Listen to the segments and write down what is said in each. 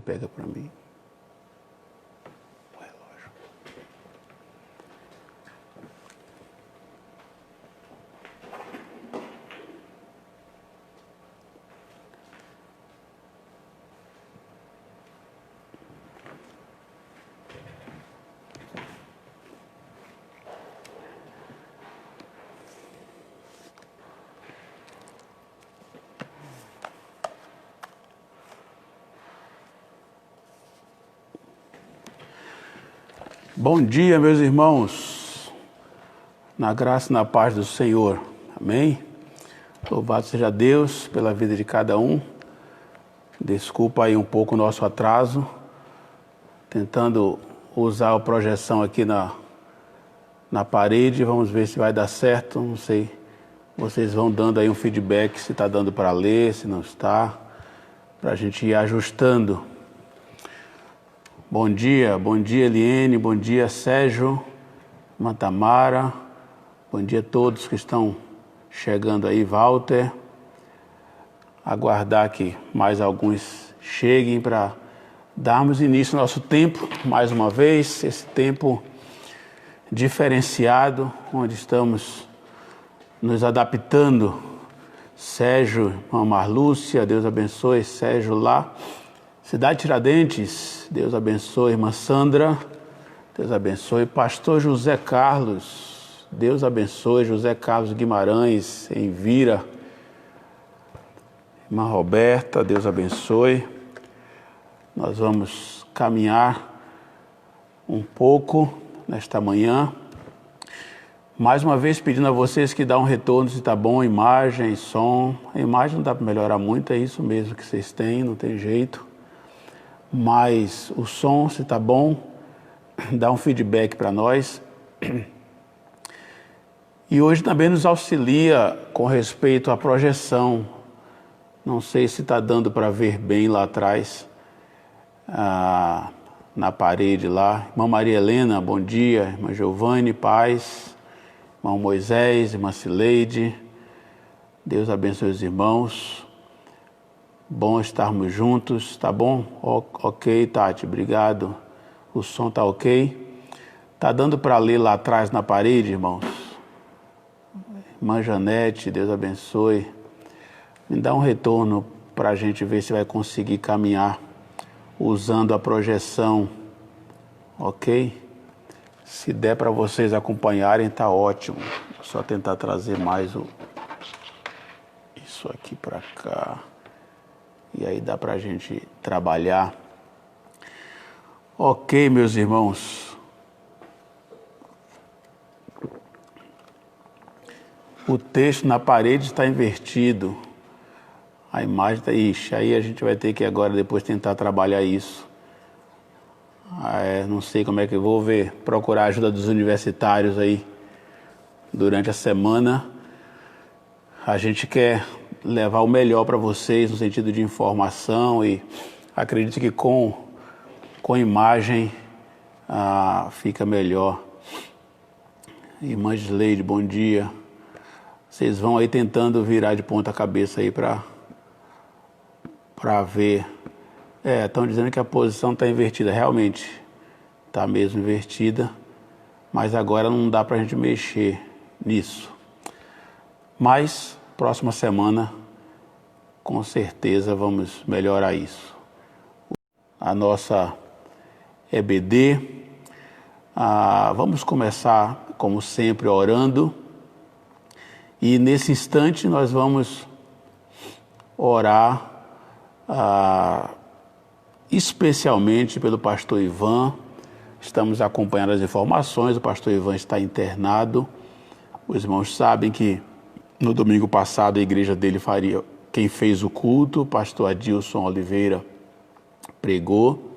pega para mim. O relógio. Bom dia, meus irmãos, na graça e na paz do Senhor, amém? Louvado seja Deus pela vida de cada um. Desculpa aí um pouco o nosso atraso, tentando usar a projeção aqui na parede, vamos ver se vai dar certo, não sei. Vocês vão dando aí um feedback se está dando para ler, se não está, para a gente ir ajustando. Bom dia Eliene, bom dia Sérgio, Mantamara, bom dia a todos que estão chegando aí, Walter. Aguardar que mais alguns cheguem para darmos início ao nosso tempo, mais uma vez, esse tempo diferenciado, onde estamos nos adaptando. Sérgio, irmã Marlúcia, Deus abençoe, Sérgio lá. Cidade Tiradentes, Deus abençoe, irmã Sandra, Deus abençoe, pastor José Carlos, Deus abençoe, José Carlos Guimarães, em Vira, irmã Roberta, Deus abençoe. Nós vamos caminhar um pouco nesta manhã, mais uma vez pedindo a vocês que dão um retorno se está bom, imagem, som. A imagem não dá para melhorar muito, é isso mesmo que vocês têm, não tem jeito. Mas o som, se está bom, dá um feedback para nós. E hoje também nos auxilia com respeito à projeção. Não sei se está dando para ver bem lá atrás, na parede lá. Irmã Maria Helena, bom dia. Irmã Giovanni, paz. Irmão Moisés, irmã Cileide. Deus abençoe os irmãos. Bom estarmos juntos, tá bom? Ok, Tati, obrigado. O som tá ok? Tá dando para ler lá atrás na parede, irmãos? Irmã Janete, Deus abençoe. Me dá um retorno para a gente ver se vai conseguir caminhar usando a projeção, ok? Se der para vocês acompanharem, tá ótimo. Só tentar trazer mais isso aqui para cá. E aí dá para a gente trabalhar. Ok, meus irmãos. O texto na parede está invertido. A imagem está... Ixi, aí a gente vai ter que agora depois tentar trabalhar isso. Não sei como é que eu vou ver. Procurar a ajuda dos universitários aí durante a semana. A gente quer levar o melhor para vocês no sentido de informação e acredito que com imagem fica melhor. Irmã Gileide, bom dia. Vocês vão aí tentando virar de ponta cabeça aí para ver. Estão dizendo que a posição está invertida. Realmente está mesmo invertida, mas agora não dá para a gente mexer nisso. Mas próxima semana, com certeza, vamos melhorar isso. A nossa EBD, vamos começar, como sempre, orando. E nesse instante nós vamos orar especialmente pelo pastor Ivan. Estamos acompanhando as informações, o pastor Ivan está internado. Os irmãos sabem que no domingo passado a igreja dele quem fez o culto, o pastor Adilson Oliveira, pregou,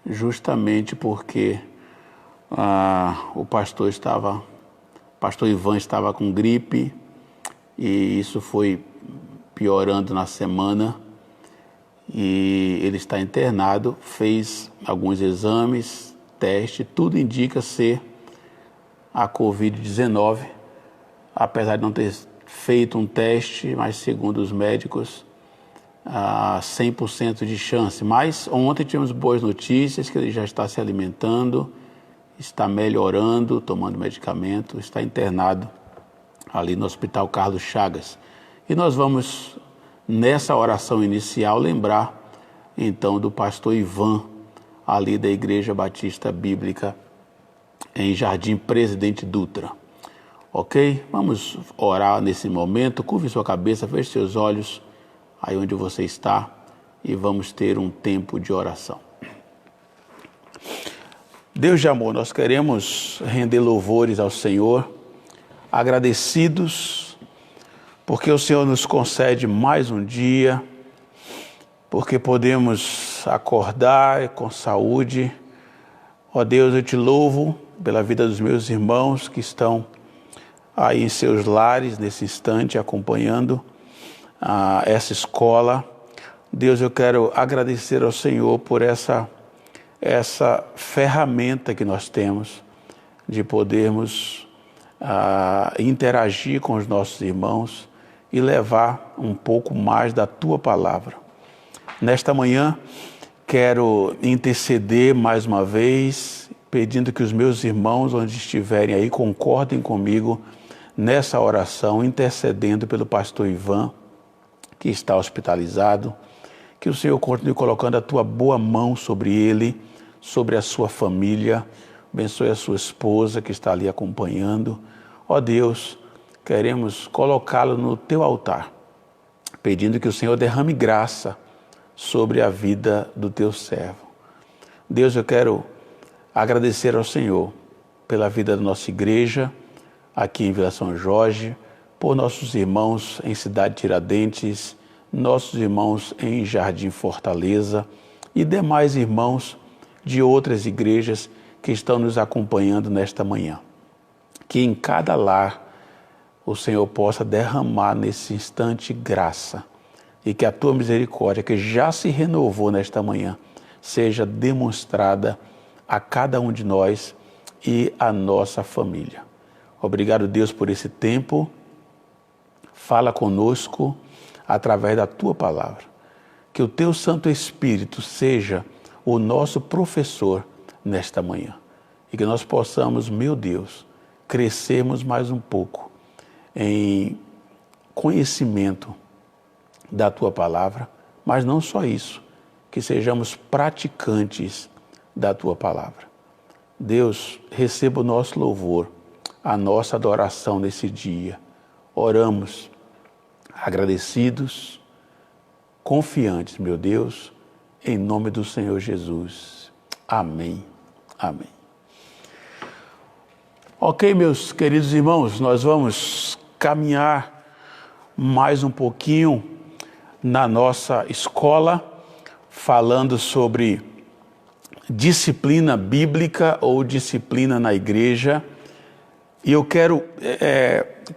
justamente porque o pastor Ivan estava com gripe e isso foi piorando na semana e ele está internado, fez alguns exames, teste, tudo indica ser a Covid-19, apesar de não ter feito um teste, mas segundo os médicos, 100% de chance. Mas ontem tivemos boas notícias que ele já está se alimentando, está melhorando, tomando medicamento, está internado ali no Hospital Carlos Chagas. E nós vamos, nessa oração inicial, lembrar então do pastor Ivan, ali da Igreja Batista Bíblica em Jardim Presidente Dutra. Ok? Vamos orar nesse momento. Curve sua cabeça, feche seus olhos aí onde você está e vamos ter um tempo de oração. Deus de amor, nós queremos render louvores ao Senhor, agradecidos porque o Senhor nos concede mais um dia, porque podemos acordar com saúde. Ó Deus, eu te louvo pela vida dos meus irmãos que estão aí em seus lares nesse instante acompanhando essa escola. Deus, eu quero agradecer ao Senhor por essa ferramenta que nós temos de podermos interagir com os nossos irmãos e levar um pouco mais da Tua Palavra. Nesta manhã, quero interceder mais uma vez, pedindo que os meus irmãos, onde estiverem aí, concordem comigo nessa oração, intercedendo pelo pastor Ivan, que está hospitalizado. Que o Senhor continue colocando a Tua boa mão sobre ele, sobre a sua família. Abençoe a sua esposa que está ali acompanhando. Ó Deus, queremos colocá-lo no Teu altar, pedindo que o Senhor derrame graça sobre a vida do Teu servo. Deus, eu quero agradecer ao Senhor pela vida da nossa igreja aqui em Vila São Jorge, por nossos irmãos em Cidade Tiradentes, nossos irmãos em Jardim Fortaleza e demais irmãos de outras igrejas que estão nos acompanhando nesta manhã. Que em cada lar o Senhor possa derramar nesse instante graça e que a Tua misericórdia, que já se renovou nesta manhã, seja demonstrada a cada um de nós e a nossa família. Obrigado, Deus, por esse tempo. Fala conosco através da Tua Palavra. Que o Teu Santo Espírito seja o nosso professor nesta manhã. E que nós possamos, meu Deus, crescermos mais um pouco em conhecimento da Tua Palavra, mas não só isso, que sejamos praticantes da Tua Palavra. Deus, receba o nosso louvor, a nossa adoração nesse dia. Oramos agradecidos, confiantes, meu Deus, em nome do Senhor Jesus. Amém. Amém. Ok, meus queridos irmãos, nós vamos caminhar mais um pouquinho na nossa escola, falando sobre disciplina bíblica ou disciplina na igreja. E eu quero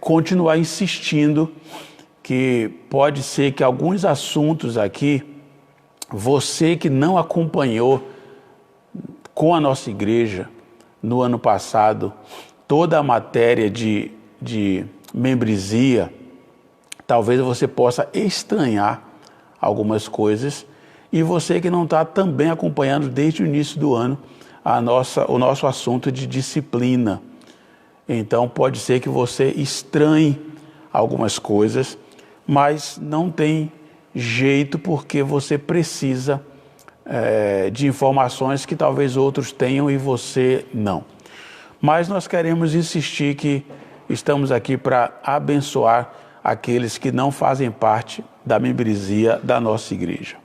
continuar insistindo que pode ser que alguns assuntos aqui, você que não acompanhou com a nossa igreja no ano passado, toda a matéria de membresia, talvez você possa estranhar algumas coisas, e você que não está também acompanhando desde o início do ano o nosso assunto de disciplina. Então pode ser que você estranhe algumas coisas, mas não tem jeito porque você precisa de informações que talvez outros tenham e você não. Mas nós queremos insistir que estamos aqui para abençoar aqueles que não fazem parte da membresia da nossa igreja.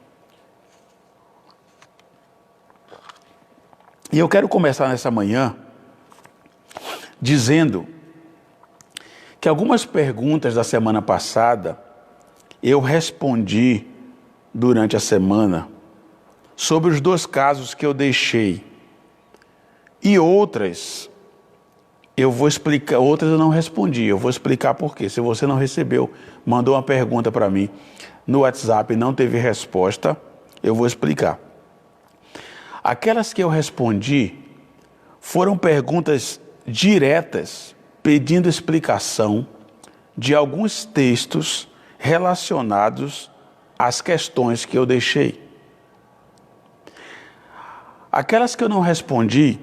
E eu quero começar nessa manhã dizendo que algumas perguntas da semana passada eu respondi durante a semana sobre os 2 casos que eu deixei. E outras eu vou explicar, outras eu não respondi, eu vou explicar por quê. Se você não recebeu, mandou uma pergunta para mim no WhatsApp e não teve resposta, eu vou explicar. Aquelas que eu respondi foram perguntas diretas, pedindo explicação de alguns textos relacionados as questões que eu deixei. Aquelas que eu não respondi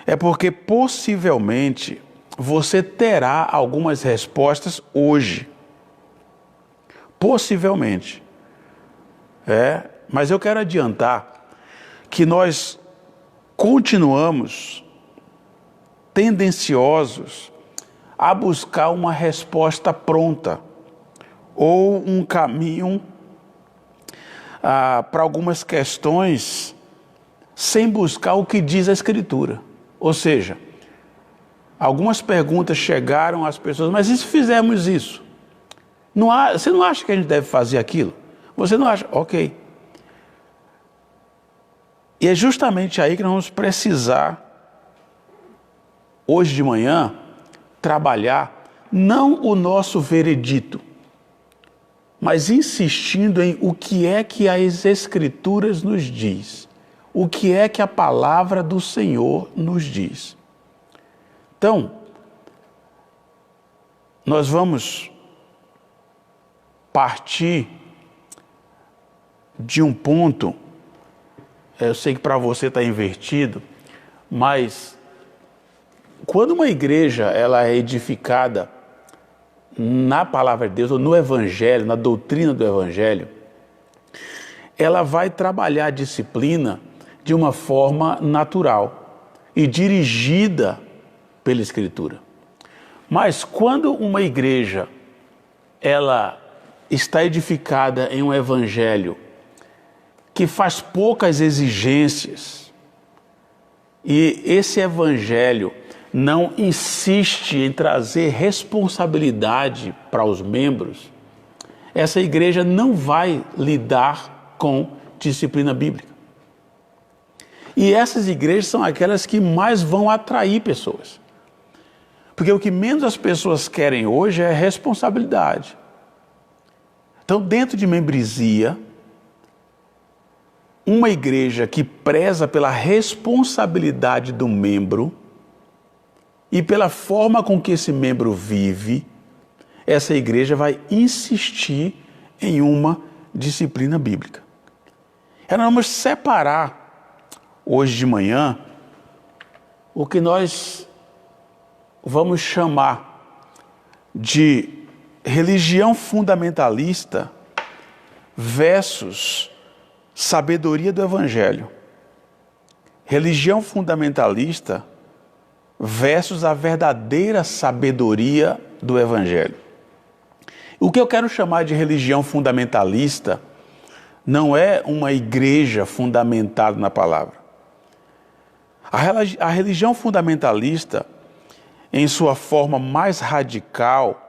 é porque possivelmente você terá algumas respostas hoje. Possivelmente. Mas eu quero adiantar que nós continuamos tendenciosos a buscar uma resposta pronta ou um caminho para algumas questões sem buscar o que diz a Escritura. Ou seja, algumas perguntas chegaram às pessoas, mas e se fizermos isso? Você não acha que a gente deve fazer aquilo? Você não acha? Ok. E é justamente aí que nós vamos precisar, hoje de manhã, trabalhar não o nosso veredito, mas insistindo em o que é que as Escrituras nos diz, o que é que a palavra do Senhor nos diz. Então, nós vamos partir de um ponto, eu sei que para você está invertido, mas quando uma igreja ela é edificada na palavra de Deus, ou no Evangelho, na doutrina do Evangelho, ela vai trabalhar a disciplina de uma forma natural e dirigida pela Escritura. Mas quando uma igreja ela está edificada em um Evangelho que faz poucas exigências e esse Evangelho não insiste em trazer responsabilidade para os membros, essa igreja não vai lidar com disciplina bíblica. E essas igrejas são aquelas que mais vão atrair pessoas. Porque o que menos as pessoas querem hoje é responsabilidade. Então, dentro de membresia, uma igreja que preza pela responsabilidade do membro e pela forma com que esse membro vive, essa igreja vai insistir em uma disciplina bíblica. E nós vamos separar hoje de manhã o que nós vamos chamar de religião fundamentalista versus sabedoria do Evangelho. Religião fundamentalista versus a verdadeira sabedoria do Evangelho. O que eu quero chamar de religião fundamentalista não é uma igreja fundamentada na palavra. A religião fundamentalista, em sua forma mais radical,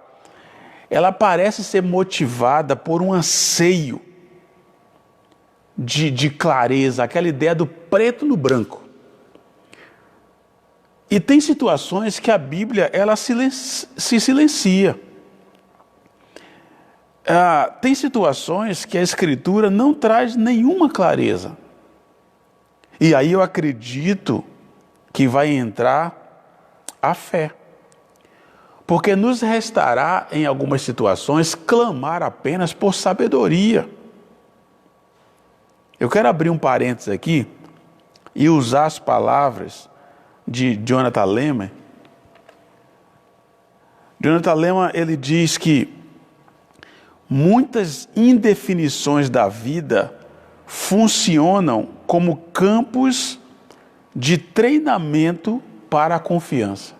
ela parece ser motivada por um anseio de clareza, aquela ideia do preto no branco. E tem situações que a Bíblia ela se silencia. Tem situações que a Escritura não traz nenhuma clareza. E aí eu acredito que vai entrar a fé. Porque nos restará, em algumas situações, clamar apenas por sabedoria. Eu quero abrir um parênteses aqui e usar as palavras de Jonathan Leeman. Jonathan Leeman, ele diz que muitas indefinições da vida funcionam como campos de treinamento para a confiança.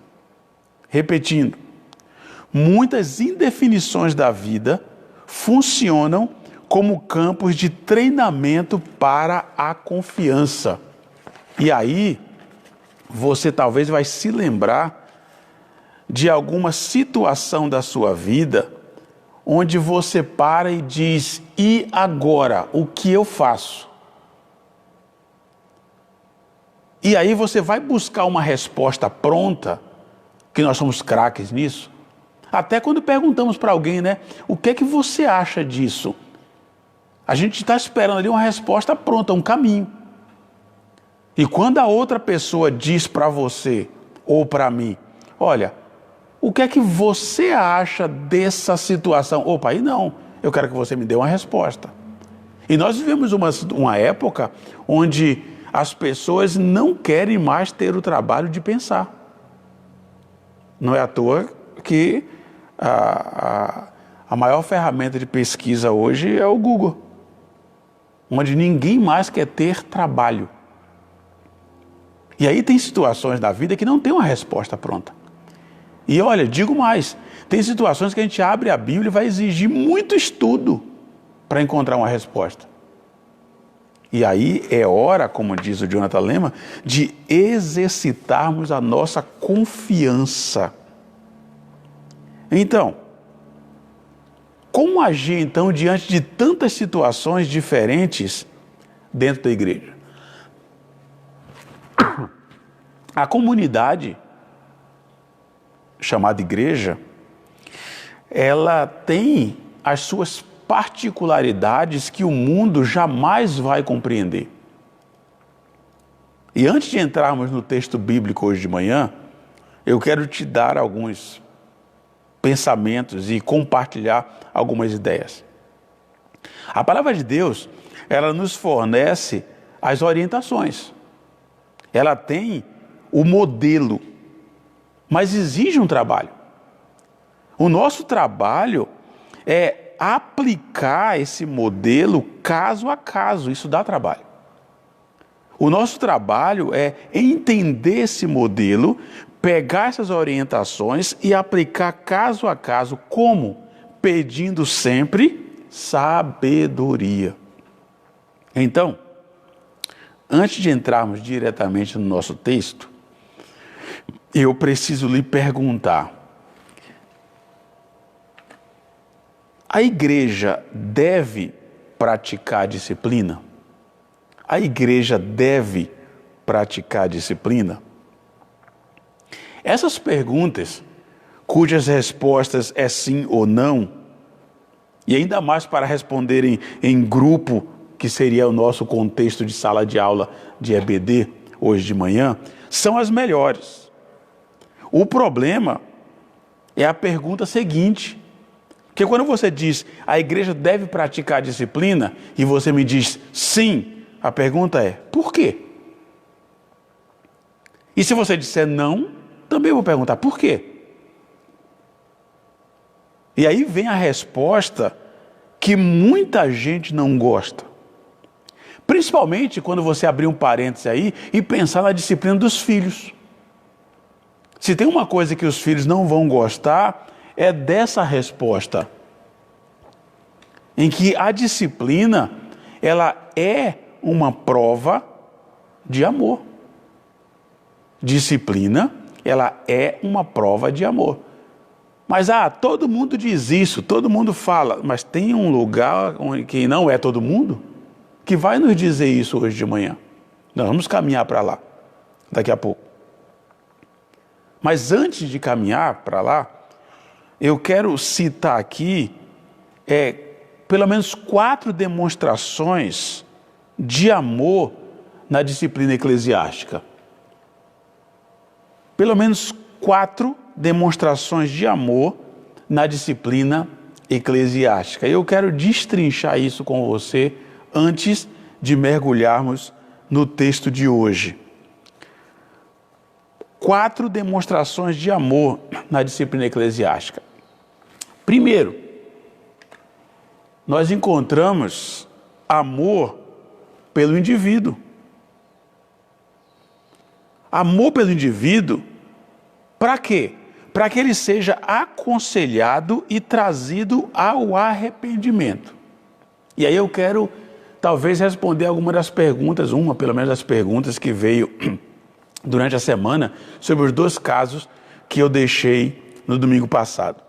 Repetindo, muitas indefinições da vida funcionam como campos de treinamento para a confiança. E aí, você talvez vai se lembrar de alguma situação da sua vida onde você para e diz, e agora, o que eu faço? E aí você vai buscar uma resposta pronta, que nós somos craques nisso. Até quando perguntamos para alguém, né, o que é que você acha disso? A gente está esperando ali uma resposta pronta, um caminho. E quando a outra pessoa diz para você, ou para mim, olha, o que é que você acha dessa situação? Opa, aí não, eu quero que você me dê uma resposta. E nós vivemos uma época onde as pessoas não querem mais ter o trabalho de pensar. Não é à toa que a maior ferramenta de pesquisa hoje é o Google, onde ninguém mais quer ter trabalho. E aí tem situações da vida que não tem uma resposta pronta. E olha, digo mais, tem situações que a gente abre a Bíblia e vai exigir muito estudo para encontrar uma resposta. E aí é hora, como diz o Jonathan Lema, de exercitarmos a nossa confiança. Então, como agir então diante de tantas situações diferentes dentro da igreja? A comunidade, chamada igreja, ela tem as suas particularidades que o mundo jamais vai compreender. E antes de entrarmos no texto bíblico hoje de manhã, eu quero te dar alguns pensamentos e compartilhar algumas ideias. A palavra de Deus, ela nos fornece as orientações. Ela tem o modelo, mas exige um trabalho. O nosso trabalho é aplicar esse modelo caso a caso, isso dá trabalho. O nosso trabalho é entender esse modelo, pegar essas orientações e aplicar caso a caso, como? Pedindo sempre sabedoria. Então, antes de entrarmos diretamente no nosso texto, eu preciso lhe perguntar: a igreja deve praticar disciplina? A igreja deve praticar disciplina? Essas perguntas, cujas respostas é sim ou não, e ainda mais para responderem em grupo, que seria o nosso contexto de sala de aula de EBD, hoje de manhã, são as melhores. O problema é a pergunta seguinte, porque quando você diz, a igreja deve praticar disciplina, e você me diz, sim, a pergunta é, por quê? E se você disser não, também vou perguntar, por quê? E aí vem a resposta que muita gente não gosta. Principalmente quando você abrir um parêntese aí e pensar na disciplina dos filhos. Se tem uma coisa que os filhos não vão gostar, é dessa resposta. Em que a disciplina, ela é uma prova de amor. Disciplina, ela é uma prova de amor. Mas, todo mundo diz isso, todo mundo fala, mas tem um lugar que não é todo mundo que vai nos dizer isso hoje de manhã. Nós vamos caminhar para lá, daqui a pouco. Mas antes de caminhar para lá, eu quero citar aqui pelo menos 4 demonstrações de amor na disciplina eclesiástica. Pelo menos 4 demonstrações de amor na disciplina eclesiástica. Eu quero destrinchar isso com você antes de mergulharmos no texto de hoje. 4 demonstrações de amor na disciplina eclesiástica. Primeiro, nós encontramos amor pelo indivíduo. Amor pelo indivíduo, para quê? Para que ele seja aconselhado e trazido ao arrependimento. E aí eu quero, talvez, responder alguma das perguntas, pelo menos das perguntas que veio durante a semana, sobre os 2 casos que eu deixei no domingo passado.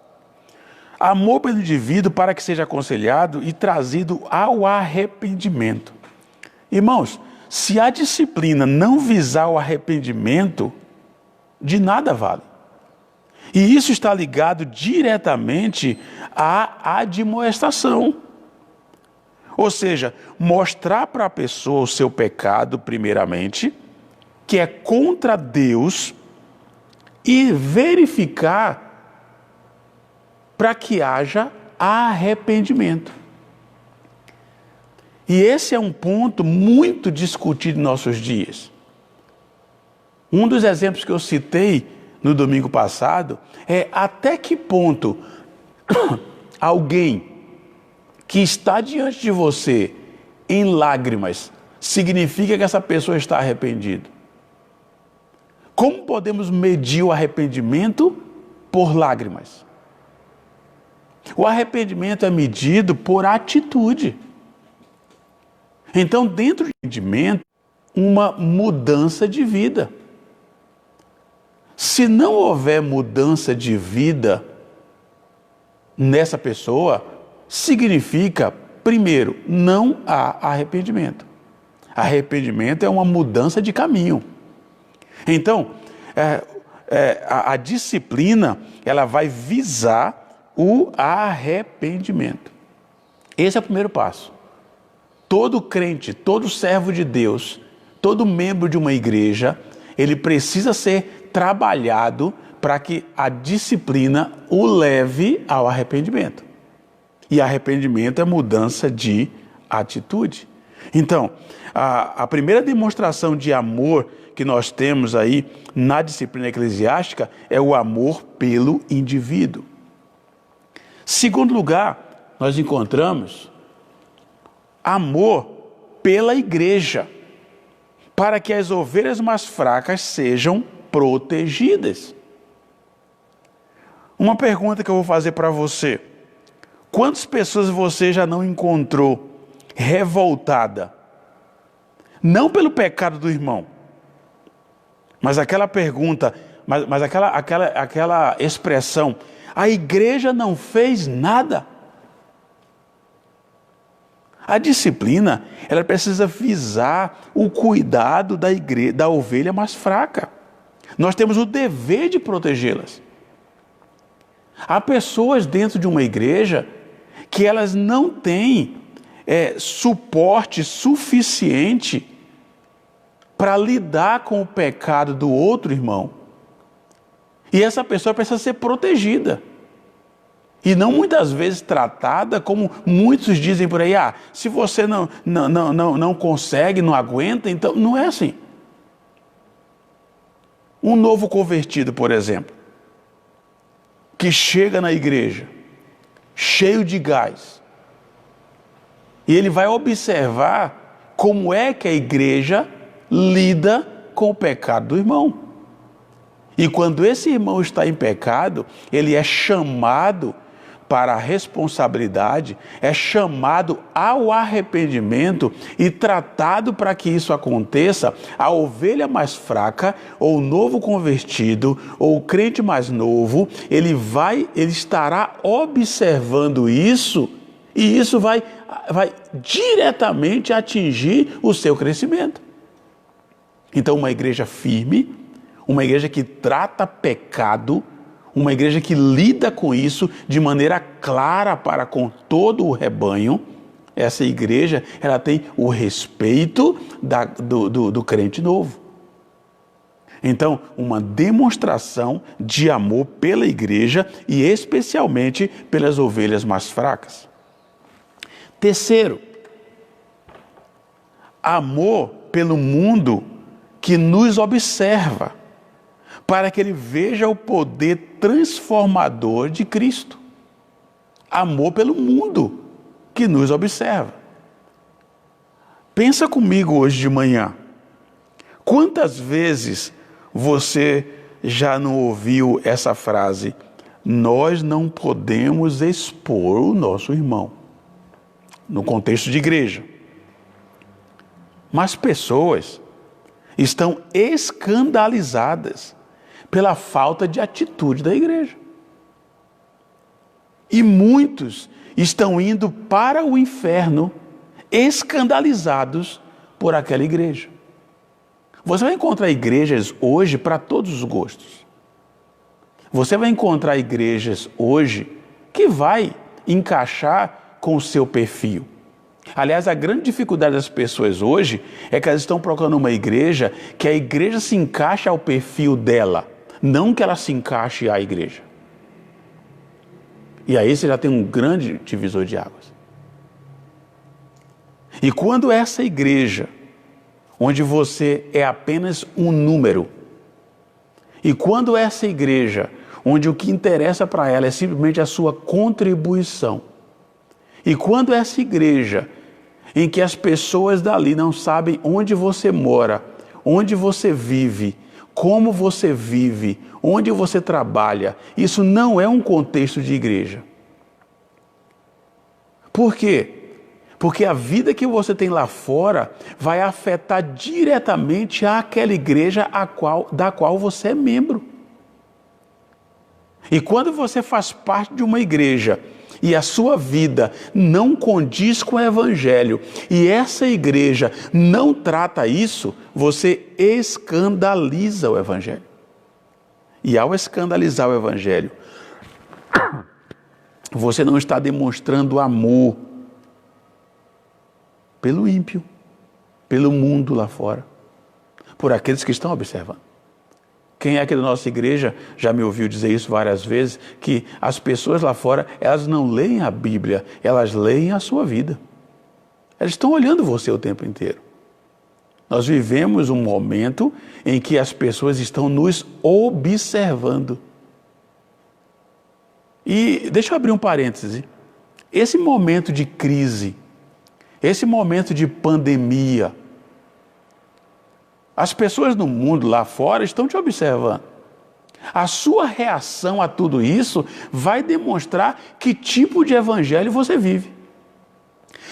Amor pelo indivíduo para que seja aconselhado e trazido ao arrependimento. Irmãos, se a disciplina não visar o arrependimento, de nada vale. E isso está ligado diretamente à admoestação. Ou seja, mostrar para a pessoa o seu pecado, primeiramente, que é contra Deus, e verificar para que haja arrependimento. E esse é um ponto muito discutido em nossos dias. Um dos exemplos que eu citei no domingo passado é até que ponto alguém que está diante de você em lágrimas significa que essa pessoa está arrependida. Como podemos medir o arrependimento? Por lágrimas. O arrependimento é medido por atitude. Então, dentro do arrependimento, uma mudança de vida. Se não houver mudança de vida nessa pessoa, significa, primeiro, não há arrependimento. Arrependimento é uma mudança de caminho. Então, a disciplina, ela vai visar o arrependimento. Esse é o primeiro passo. Todo crente, todo servo de Deus, todo membro de uma igreja, ele precisa ser trabalhado para que a disciplina o leve ao arrependimento. E arrependimento é mudança de atitude. Então, a primeira demonstração de amor que nós temos aí na disciplina eclesiástica é o amor pelo indivíduo. Segundo lugar, nós encontramos amor pela igreja, para que as ovelhas mais fracas sejam protegidas. Uma pergunta que eu vou fazer para você: quantas pessoas você já não encontrou revoltada, não pelo pecado do irmão, mas aquela pergunta, mas aquela expressão, a igreja não fez nada? A disciplina, ela precisa visar o cuidado da ovelha mais fraca. Nós temos o dever de protegê-las. Há pessoas dentro de uma igreja que elas não têm suporte suficiente para lidar com o pecado do outro irmão. E essa pessoa precisa ser protegida. E não muitas vezes tratada como muitos dizem por aí, se você não consegue, não aguenta, então não é assim. Um novo convertido, por exemplo, que chega na igreja, cheio de gás, e ele vai observar como é que a igreja lida com o pecado do irmão. E quando esse irmão está em pecado, ele é chamado para a responsabilidade, é chamado ao arrependimento e tratado para que isso aconteça. A ovelha mais fraca, ou o novo convertido, ou o crente mais novo, ele estará observando isso, e isso vai diretamente atingir o seu crescimento. Então, uma igreja firme, uma igreja que trata pecado, uma igreja que lida com isso de maneira clara para com todo o rebanho, essa igreja, ela tem o respeito do crente novo. Então, uma demonstração de amor pela igreja e especialmente pelas ovelhas mais fracas. Terceiro, amor pelo mundo que nos observa, para que ele veja o poder transformador de Cristo. Amor pelo mundo que nos observa. Pensa comigo hoje de manhã. Quantas vezes você já não ouviu essa frase? Nós não podemos expor o nosso irmão. No contexto de igreja. Mas pessoas estão escandalizadas pela falta de atitude da igreja. E muitos estão indo para o inferno escandalizados por aquela igreja. Você vai encontrar igrejas hoje para todos os gostos. Você vai encontrar igrejas hoje que vai encaixar com o seu perfil. Aliás, a grande dificuldade das pessoas hoje é que elas estão procurando uma igreja que a igreja se encaixe ao perfil dela, não que ela se encaixe à igreja. E aí você já tem um grande divisor de águas. E quando essa igreja, onde você é apenas um número, e quando essa igreja, onde o que interessa para ela é simplesmente a sua contribuição, e quando essa igreja, em que as pessoas dali não sabem onde você mora, onde você vive, como você vive, onde você trabalha, isso não é um contexto de igreja. Por quê? Porque a vida que você tem lá fora vai afetar diretamente aquela igreja da qual você é membro. E quando você faz parte de uma igreja e a sua vida não condiz com o evangelho e essa igreja não trata isso, você escandaliza o evangelho. E ao escandalizar o evangelho, você não está demonstrando amor pelo ímpio, pelo mundo lá fora, por aqueles que estão observando. Quem é que da nossa igreja já me ouviu dizer isso várias vezes, que as pessoas lá fora, elas não leem a Bíblia, elas leem a sua vida. Elas estão olhando você o tempo inteiro. Nós vivemos um momento em que as pessoas estão nos observando. E deixa eu abrir um parêntese. Esse momento de crise, esse momento de pandemia, as pessoas no mundo lá fora estão te observando. A sua reação a tudo isso vai demonstrar que tipo de evangelho você vive.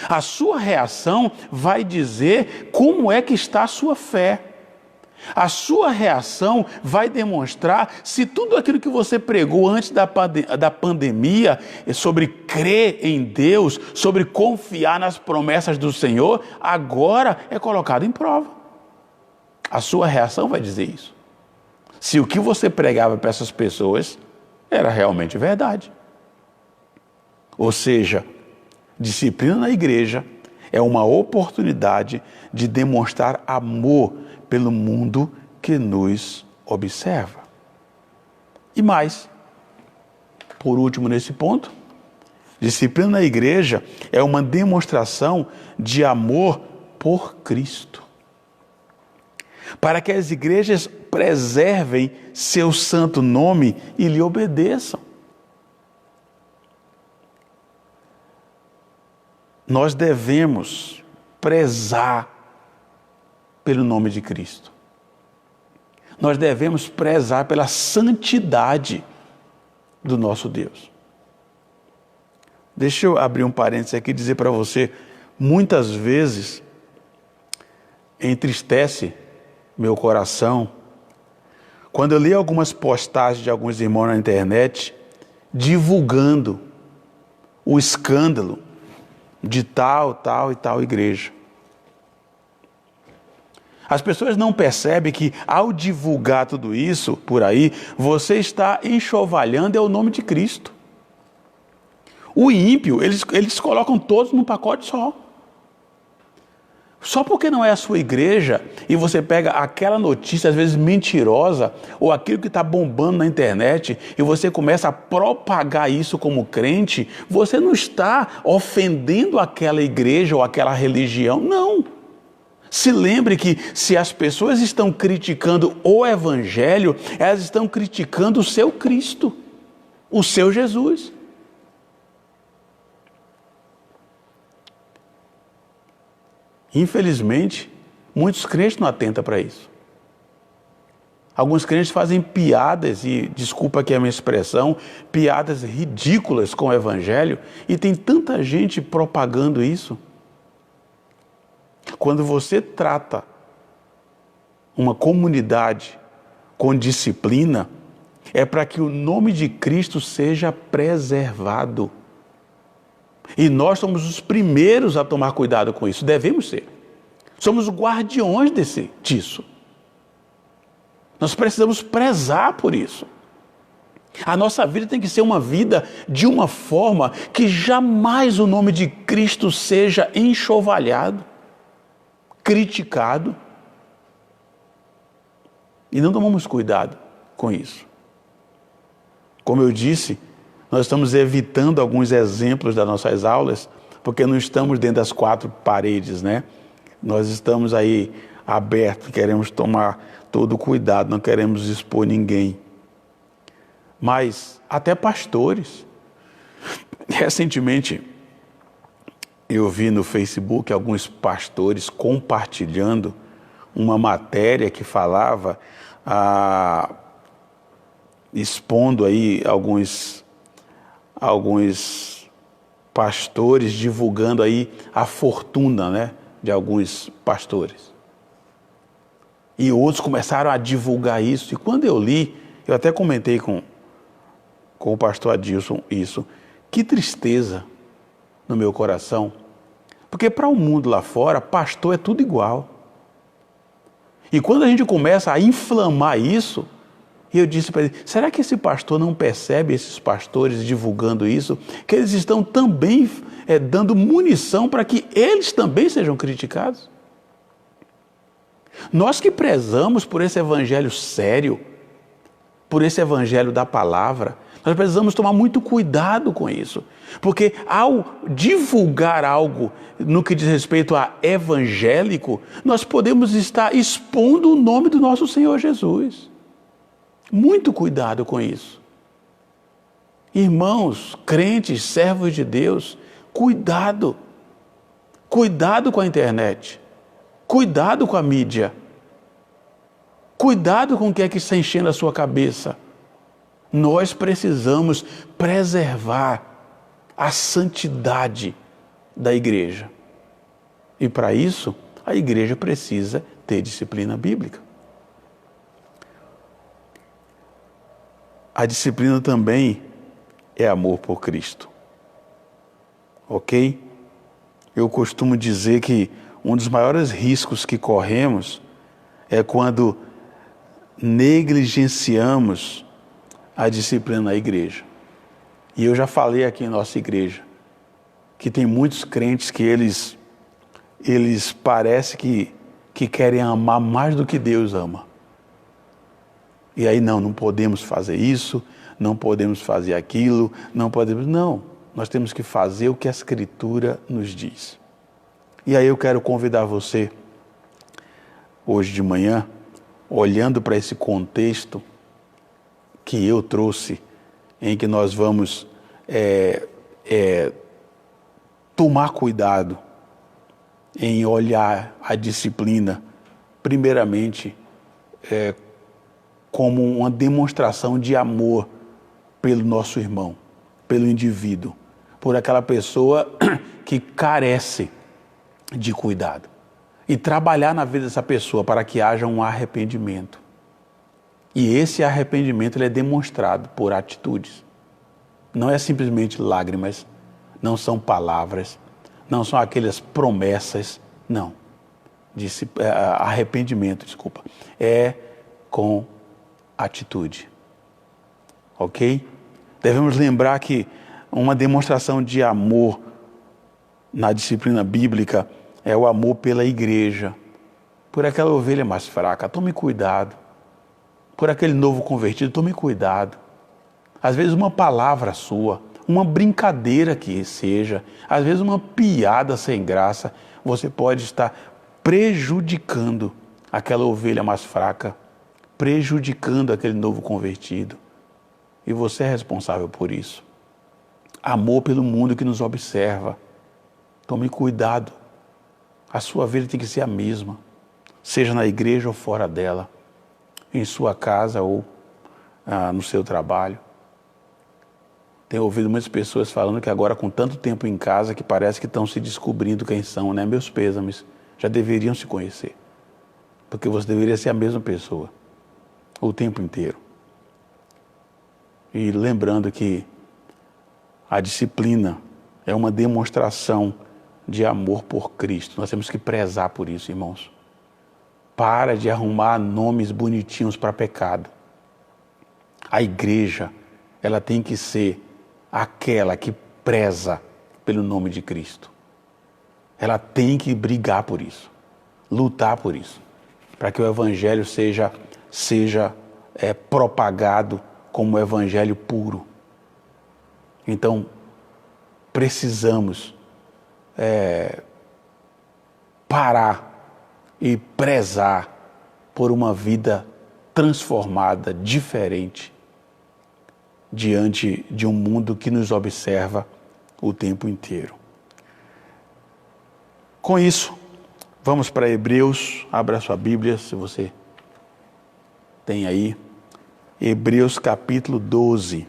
A sua reação vai dizer como é que está a sua fé. A sua reação vai demonstrar se tudo aquilo que você pregou antes da pandemia, sobre crer em Deus, sobre confiar nas promessas do Senhor, agora é colocado em prova. A sua reação vai dizer isso. Se o que você pregava para essas pessoas era realmente verdade. Ou seja, disciplina na igreja é uma oportunidade de demonstrar amor pelo mundo que nos observa. E mais, por último nesse ponto, disciplina na igreja é uma demonstração de amor por Cristo. Para que as igrejas preservem seu santo nome e lhe obedeçam. Nós devemos prezar pelo nome de Cristo. Nós devemos prezar pela santidade do nosso Deus. Deixa eu abrir um parênteses aqui e dizer para você, muitas vezes entristece meu coração quando eu li algumas postagens de alguns irmãos na internet divulgando o escândalo de tal e tal igreja. As pessoas não percebem que ao divulgar tudo isso por aí, você está enxovalhando o nome de Cristo. O ímpio, eles colocam todos num pacote só. Só porque não é a sua igreja e você pega aquela notícia, às vezes mentirosa, ou aquilo que está bombando na internet, e você começa a propagar isso como crente, você não está ofendendo aquela igreja ou aquela religião, não. Se lembre que se as pessoas estão criticando o evangelho, elas estão criticando o seu Cristo, o seu Jesus. Infelizmente, muitos crentes não atentam para isso. Alguns crentes fazem piadas, e desculpa aqui a minha expressão, piadas ridículas com o evangelho, e tem tanta gente propagando isso. Quando você trata uma comunidade com disciplina, é para que o nome de Cristo seja preservado. E nós somos os primeiros a tomar cuidado com isso, devemos ser. Somos os guardiões disso. Nós precisamos prezar por isso. A nossa vida tem que ser uma vida de uma forma que jamais o nome de Cristo seja enxovalhado, criticado. E não tomamos cuidado com isso. Como eu disse, nós estamos evitando alguns exemplos das nossas aulas, porque não estamos dentro das quatro paredes, né? Nós estamos aí abertos, queremos tomar todo o cuidado, não queremos expor ninguém. Mas até pastores. Recentemente, eu vi no Facebook alguns pastores compartilhando uma matéria que falava, expondo aí alguns pastores divulgando aí a fortuna, né, de alguns pastores. E outros começaram a divulgar isso. E quando eu li, eu até comentei com o pastor Adilson isso. Que tristeza no meu coração. Porque para o mundo lá fora, pastor é tudo igual. E quando a gente começa a inflamar isso, eu disse para ele, será que esse pastor não percebe, esses pastores divulgando isso, que eles estão também dando munição para que eles também sejam criticados? Nós que prezamos por esse evangelho sério, por esse evangelho da palavra, nós precisamos tomar muito cuidado com isso, porque ao divulgar algo no que diz respeito a evangélico, nós podemos estar expondo o nome do nosso Senhor Jesus. Muito cuidado com isso. Irmãos, crentes, servos de Deus, cuidado. Cuidado com a internet. Cuidado com a mídia. Cuidado com o que é que está enchendo a sua cabeça. Nós precisamos preservar a santidade da igreja. E para isso, a igreja precisa ter disciplina bíblica. A disciplina também é amor por Cristo. Ok? Eu costumo dizer que um dos maiores riscos que corremos é quando negligenciamos a disciplina na igreja. E eu já falei aqui em nossa igreja que tem muitos crentes que eles parecem que querem amar mais do que Deus ama. E aí não podemos fazer isso, não podemos fazer aquilo, não, nós temos que fazer o que a Escritura nos diz. E aí eu quero convidar você, hoje de manhã, olhando para esse contexto que eu trouxe, em que nós vamos tomar cuidado em olhar a disciplina, primeiramente, como uma demonstração de amor pelo nosso irmão, pelo indivíduo, por aquela pessoa que carece de cuidado. E trabalhar na vida dessa pessoa para que haja um arrependimento. E esse arrependimento ele é demonstrado por atitudes. Não é simplesmente lágrimas, não são palavras, não são aquelas promessas, não. Arrependimento, é com atitude. Ok? Devemos lembrar que uma demonstração de amor na disciplina bíblica é o amor pela igreja, por aquela ovelha mais fraca. Tome cuidado. Por aquele novo convertido, tome cuidado. Às vezes uma palavra sua, uma brincadeira que seja, às vezes uma piada sem graça, você pode estar prejudicando aquela ovelha mais fraca, prejudicando aquele novo convertido. E você é responsável por isso. Amor pelo mundo que nos observa. Tome cuidado. A sua vida tem que ser a mesma, seja na igreja ou fora dela, em sua casa ou no seu trabalho. Tenho ouvido muitas pessoas falando que agora, com tanto tempo em casa, que parece que estão se descobrindo quem são, né? Meus pêsames, já deveriam se conhecer. Porque você deveria ser a mesma pessoa, o tempo inteiro. E lembrando que a disciplina é uma demonstração de amor por Cristo. Nós temos que prezar por isso, irmãos. Para de arrumar nomes bonitinhos para pecado. A igreja, ela tem que ser aquela que preza pelo nome de Cristo. Ela tem que brigar por isso, lutar por isso, para que o evangelho seja propagado como um evangelho puro. Então, precisamos parar e prezar por uma vida transformada, diferente, diante de um mundo que nos observa o tempo inteiro. Com isso, vamos para Hebreus. Abra sua Bíblia, se você tem aí. Hebreus capítulo 12.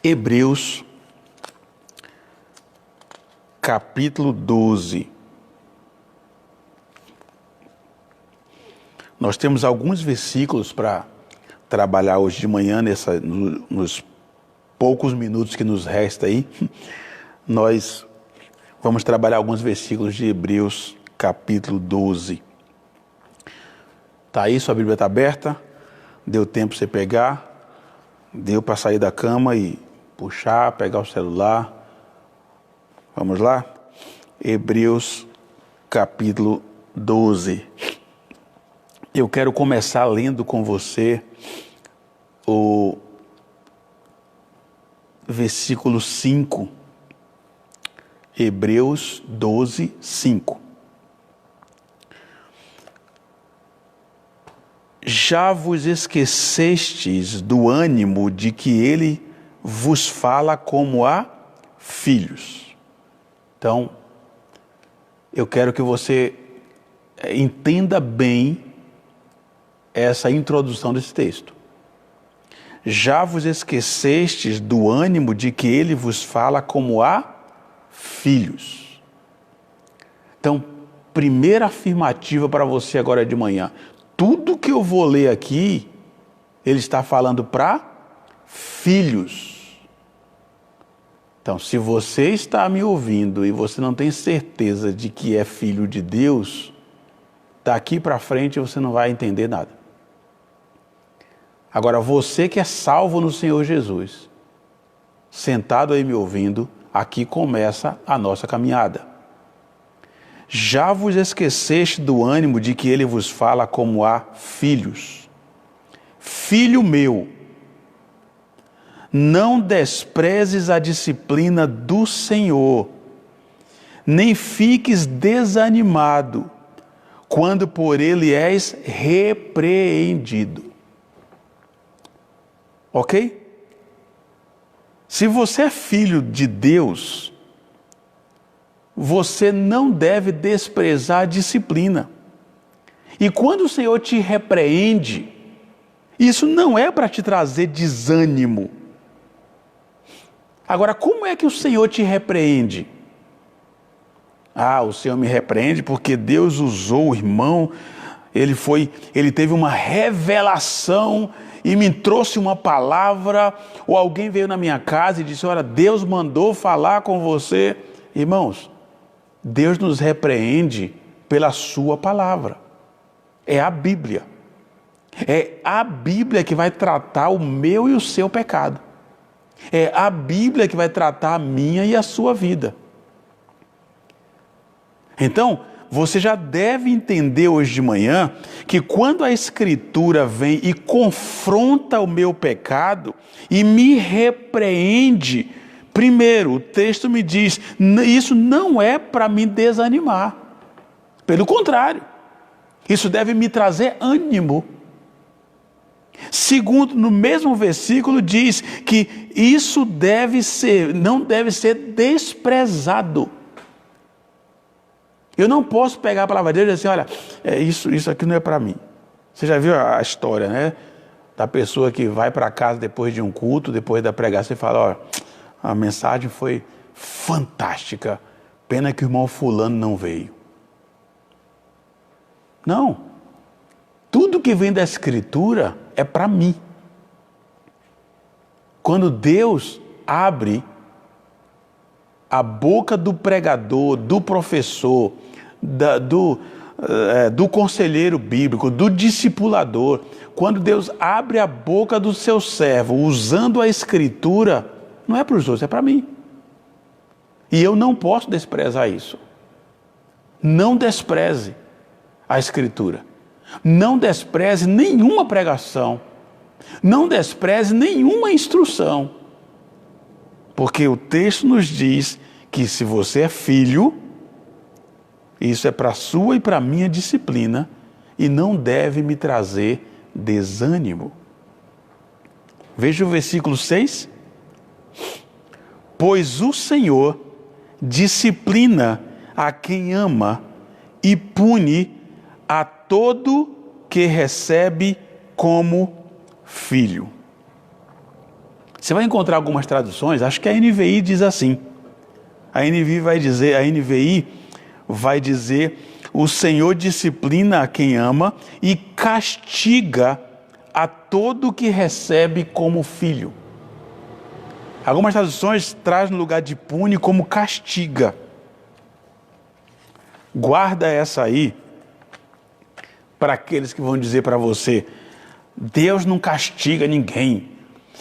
Hebreus capítulo 12. Nós temos alguns versículos para trabalhar hoje de manhã, nos poucos minutos que nos resta aí. Nós vamos trabalhar alguns versículos de Hebreus capítulo 12. Tá aí, sua Bíblia está aberta? Deu tempo para você pegar? Deu para sair da cama e puxar, pegar o celular? Vamos lá? Hebreus capítulo 12. Eu quero começar lendo com você o versículo 5. Hebreus 12, 5. Já vos esquecestes do ânimo de que ele vos fala como a filhos. Então, eu quero que você entenda bem essa introdução desse texto. Já vos esquecestes do ânimo de que ele vos fala como a filhos. Então, primeira afirmativa para você agora de manhã. Tudo que eu vou ler aqui, ele está falando para filhos. Então, se você está me ouvindo e você não tem certeza de que é filho de Deus, daqui para frente você não vai entender nada. Agora, você que é salvo no Senhor Jesus, sentado aí me ouvindo, aqui começa a nossa caminhada. Já vos esqueceste do ânimo de que ele vos fala como a filhos. Filho meu, não desprezes a disciplina do Senhor, nem fiques desanimado, quando por ele és repreendido. Ok? Se você é filho de Deus, você não deve desprezar a disciplina. E quando o Senhor te repreende, isso não é para te trazer desânimo. Agora, como é que o Senhor te repreende? O Senhor me repreende porque Deus usou o irmão, ele teve uma revelação e me trouxe uma palavra, ou alguém veio na minha casa e disse, olha, Deus mandou falar com você. Irmãos, Deus nos repreende pela sua palavra. É a Bíblia. É a Bíblia que vai tratar o meu e o seu pecado. É a Bíblia que vai tratar a minha e a sua vida. Então, você já deve entender hoje de manhã que quando a Escritura vem e confronta o meu pecado e me repreende, primeiro, o texto me diz, isso não é para me desanimar. Pelo contrário, isso deve me trazer ânimo. Segundo, no mesmo versículo diz que isso não deve ser desprezado. Eu não posso pegar a palavra de Deus e dizer assim, olha, isso aqui não é para mim. Você já viu a história, né? Da pessoa que vai para casa depois de um culto, depois da pregação e fala, olha, a mensagem foi fantástica, pena que o irmão fulano não veio. Não. Tudo que vem da Escritura é para mim. Quando Deus abre a boca do pregador, do professor, do conselheiro bíblico, do discipulador, quando Deus abre a boca do seu servo usando a Escritura, não é para os outros, é para mim. E eu não posso desprezar isso. Não despreze a Escritura. Não despreze nenhuma pregação Não despreze nenhuma instrução, porque o texto nos diz que se você é filho, isso é para a sua e para a minha disciplina e não deve me trazer desânimo. Veja o versículo 6. Pois o Senhor disciplina a quem ama e pune a todo que recebe como filho. Você vai encontrar algumas traduções, acho que a NVI diz assim. A NVI vai dizer: o Senhor disciplina a quem ama e castiga a todo que recebe como filho. Algumas traduções trazem no lugar de pune como castiga. Guarda essa aí para aqueles que vão dizer para você: Deus não castiga ninguém.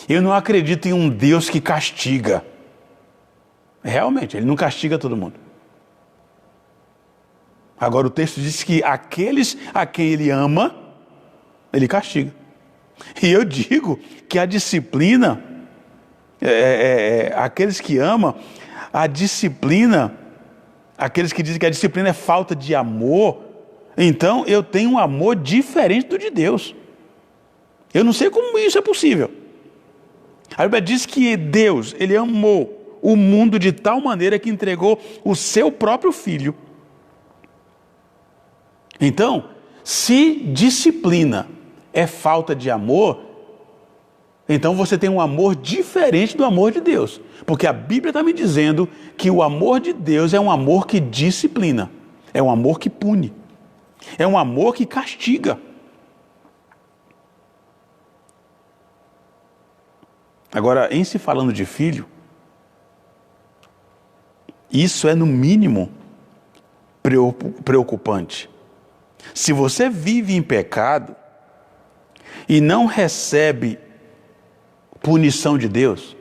Eu não acredito em um Deus que castiga. Realmente, Ele não castiga todo mundo. Agora o texto diz que aqueles a quem Ele ama, Ele castiga. E eu digo que a disciplina, aqueles que amam, a disciplina, aqueles que dizem que a disciplina é falta de amor, então eu tenho um amor diferente do de Deus. Eu não sei como isso é possível. A Bíblia diz que Deus, Ele amou o mundo de tal maneira que entregou o seu próprio Filho. Então, se disciplina é falta de amor, então você tem um amor diferente do amor de Deus. Porque a Bíblia está me dizendo que o amor de Deus é um amor que disciplina, é um amor que pune, é um amor que castiga. Agora, em se falando de filho, isso é no mínimo preocupante. Se você vive em pecado e não recebe punição de Deus,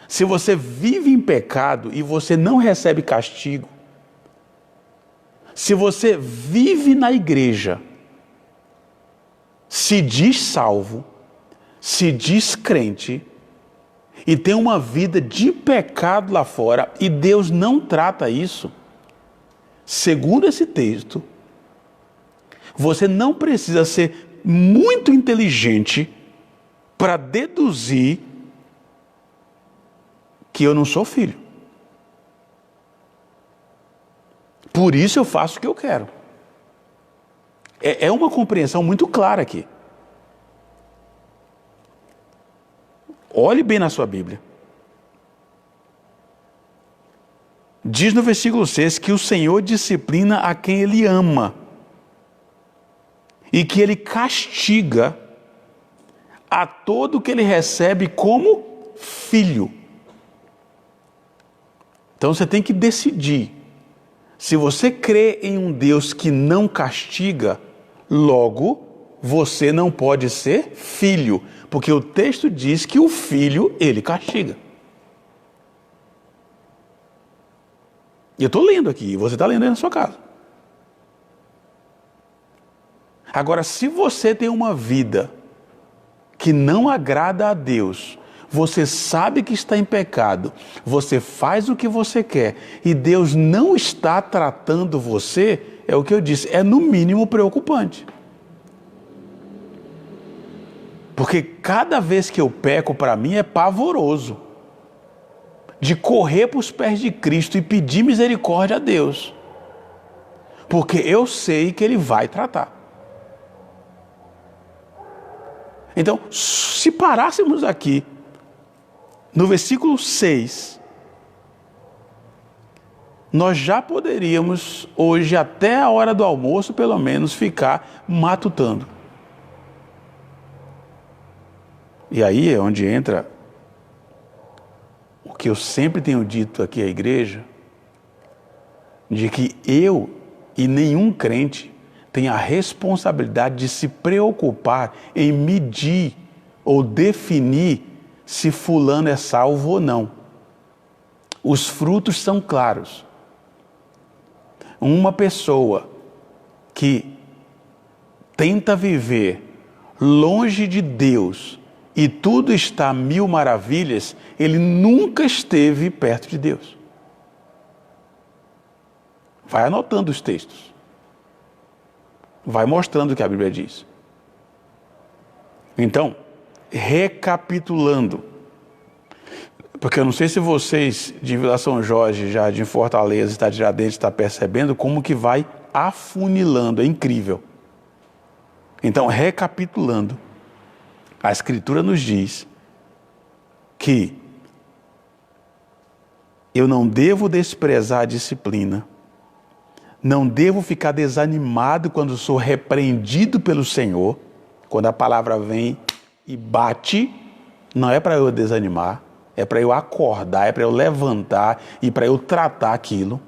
se você vive em pecado e você não recebe castigo, se você vive na igreja, se diz salvo, se diz crente e tem uma vida de pecado lá fora e Deus não trata isso, segundo esse texto, você não precisa ser muito inteligente para deduzir que eu não sou filho. Por isso eu faço o que eu quero. É uma compreensão muito clara aqui. Olhe bem na sua Bíblia. Diz no versículo 6 que o Senhor disciplina a quem Ele ama e que Ele castiga a todo que Ele recebe como filho. Então você tem que decidir. Se você crê em um Deus que não castiga, logo você não pode ser filho, porque o texto diz que o filho, ele castiga. E eu estou lendo aqui, e você está lendo aí na sua casa. Agora, se você tem uma vida que não agrada a Deus, você sabe que está em pecado, você faz o que você quer, e Deus não está tratando você, é o que eu disse, é no mínimo preocupante. Porque cada vez que eu peco, para mim é pavoroso. De correr para os pés de Cristo e pedir misericórdia a Deus. Porque eu sei que Ele vai tratar. Então, se parássemos aqui, no versículo 6, nós já poderíamos, hoje, até a hora do almoço, pelo menos, ficar matutando. E aí é onde entra o que eu sempre tenho dito aqui à igreja, de que eu e nenhum crente tem a responsabilidade de se preocupar em medir ou definir se fulano é salvo ou não. Os frutos são claros. Uma pessoa que tenta viver longe de Deus e tudo está a mil maravilhas, ele nunca esteve perto de Deus. Vai anotando os textos. Vai mostrando o que a Bíblia diz. Então, recapitulando, porque eu não sei se vocês de Vila São Jorge, Jardim Fortaleza, Estado de Tiradentes, estão percebendo como que vai afunilando, é incrível. Então, recapitulando, a Escritura nos diz que eu não devo desprezar a disciplina, não devo ficar desanimado quando sou repreendido pelo Senhor, quando a palavra vem e bate, não é para eu desanimar, é para eu acordar, é para eu levantar e para eu tratar aquilo,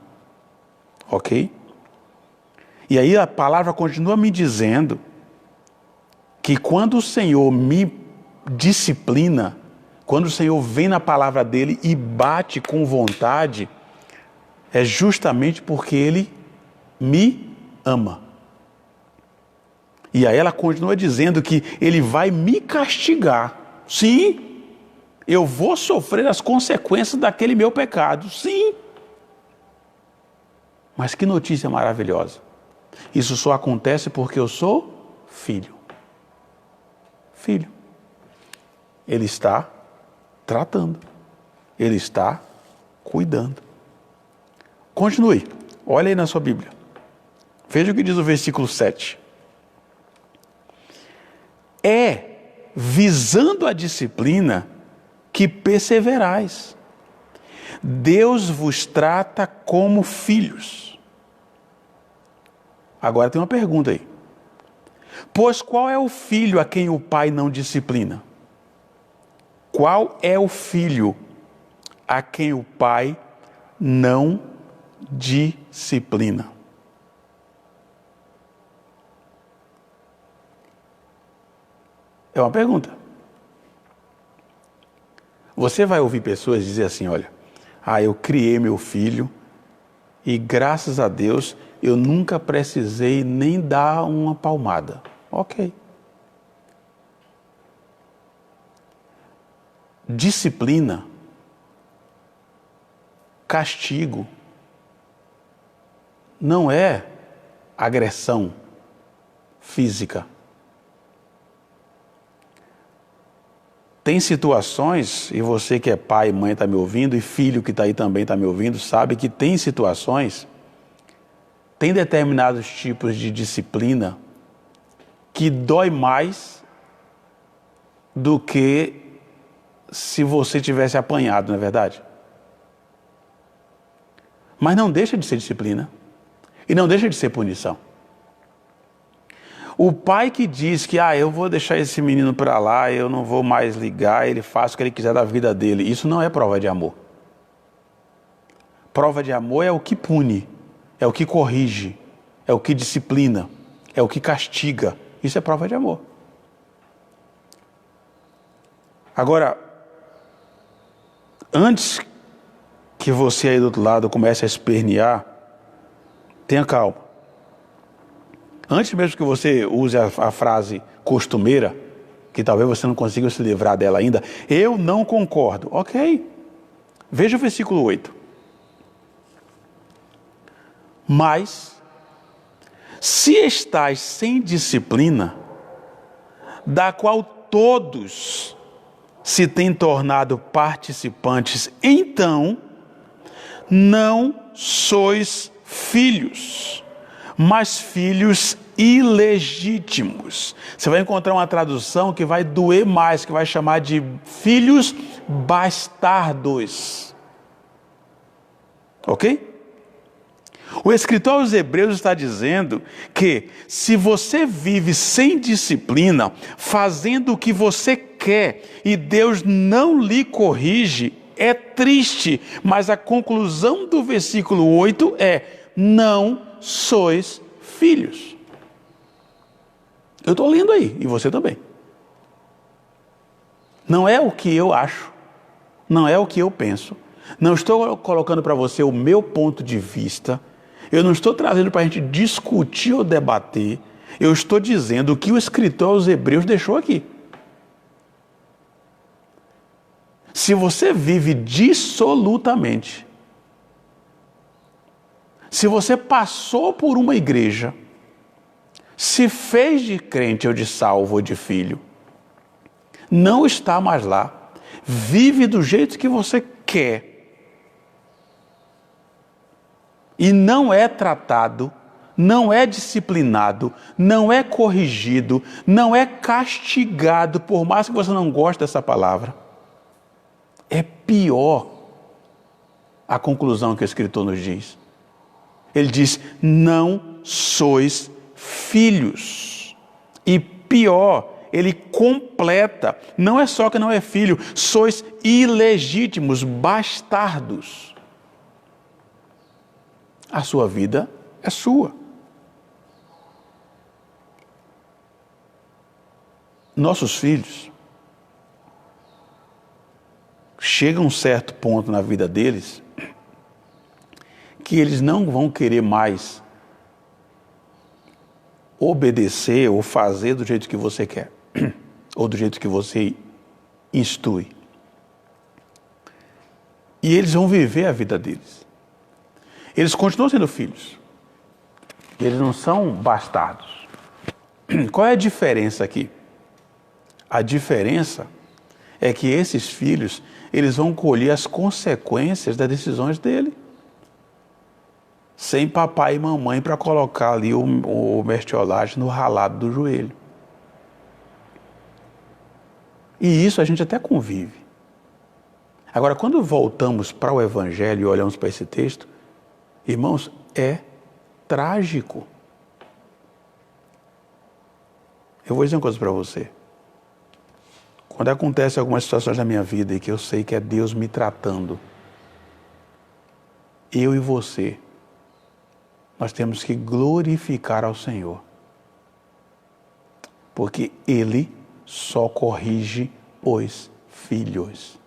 ok? E aí a palavra continua me dizendo que quando o Senhor me disciplina, quando o Senhor vem na palavra dele e bate com vontade, é justamente porque ele me ama. E aí ela continua dizendo que ele vai me castigar. Sim, eu vou sofrer as consequências daquele meu pecado. Sim. Mas que notícia maravilhosa. Isso só acontece porque eu sou filho. Filho. Ele está tratando. Ele está cuidando. Continue. Olha aí na sua Bíblia. Veja o que diz o versículo 7. É visando a disciplina que perseverais. Deus vos trata como filhos. Agora tem uma pergunta aí. Pois qual é o filho a quem o pai não disciplina? Qual é o filho a quem o pai não disciplina? É uma pergunta. Você vai ouvir pessoas dizer assim, olha, eu criei meu filho e graças a Deus eu nunca precisei nem dar uma palmada. Ok. Disciplina, castigo, não é agressão física. Tem situações, e você que é pai e mãe está me ouvindo, e filho que está aí também está me ouvindo, sabe que tem situações, tem determinados tipos de disciplina que dói mais do que se você tivesse apanhado, não é verdade? Mas não deixa de ser disciplina. E não deixa de ser punição. O pai que diz que, eu vou deixar esse menino para lá, eu não vou mais ligar, ele faz o que ele quiser da vida dele. Isso não é prova de amor. Prova de amor é o que pune, é o que corrige, é o que disciplina, é o que castiga. Isso é prova de amor. Agora, antes que você aí do outro lado comece a espernear, tenha calma. Antes mesmo que você use a frase costumeira, que talvez você não consiga se livrar dela ainda, eu não concordo. Ok. Veja o versículo 8. Mas, se estais sem disciplina, da qual todos se têm tornado participantes, então não sois filhos, mas filhos ilegítimos. Você vai encontrar uma tradução que vai doer mais, que vai chamar de filhos bastardos. Ok? O escritor aos Hebreus está dizendo que se você vive sem disciplina, fazendo o que você quer e Deus não lhe corrige, é triste, mas a conclusão do versículo 8 é: não sois filhos. Eu estou lendo aí, e você também. Não é o que eu acho, não é o que eu penso, não estou colocando para você o meu ponto de vista, eu não estou trazendo para a gente discutir ou debater, Eu estou dizendo o que o escritor aos Hebreus deixou aqui. Se você vive dissolutamente, se você passou por uma igreja, se fez de crente ou de salvo ou de filho, não está mais lá, vive do jeito que você quer e não é tratado, não é disciplinado, não é corrigido, não é castigado, por mais que você não goste dessa palavra, é pior a conclusão que o escritor nos diz. Ele diz, não sois filhos. E pior, ele completa, não é só que não é filho, sois ilegítimos, bastardos. A sua vida é sua. Nossos filhos chegam a um certo ponto na vida deles que eles não vão querer mais obedecer ou fazer do jeito que você quer, ou do jeito que você instrui. E eles vão viver a vida deles. Eles continuam sendo filhos. Eles não são bastardos. Qual é a diferença aqui? A diferença é que esses filhos, eles vão colher as consequências das decisões dele. Sem papai e mamãe para colocar ali o mertiolate no ralado do joelho. E isso a gente até convive. Agora, quando voltamos para o Evangelho e olhamos para esse texto, irmãos, é trágico. Eu vou dizer uma coisa para você. Quando acontecem algumas situações na minha vida e que eu sei que é Deus me tratando, eu e você, nós temos que glorificar ao Senhor. Porque Ele só corrige os filhos.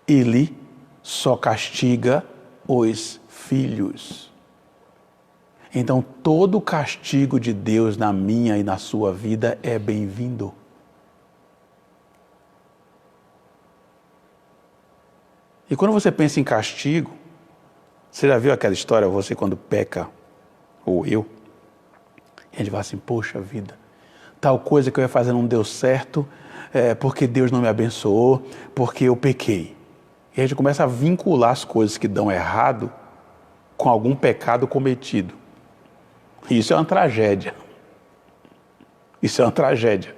Ele só castiga os filhos. Então, todo castigo de Deus na minha e na sua vida é bem-vindo. E quando você pensa em castigo, você já viu aquela história, você quando peca, ou eu, e a gente fala assim, poxa vida, tal coisa que eu ia fazer não deu certo, porque Deus não me abençoou, porque eu pequei. E a gente começa a vincular as coisas que dão errado com algum pecado cometido. E isso é uma tragédia. Isso é uma tragédia.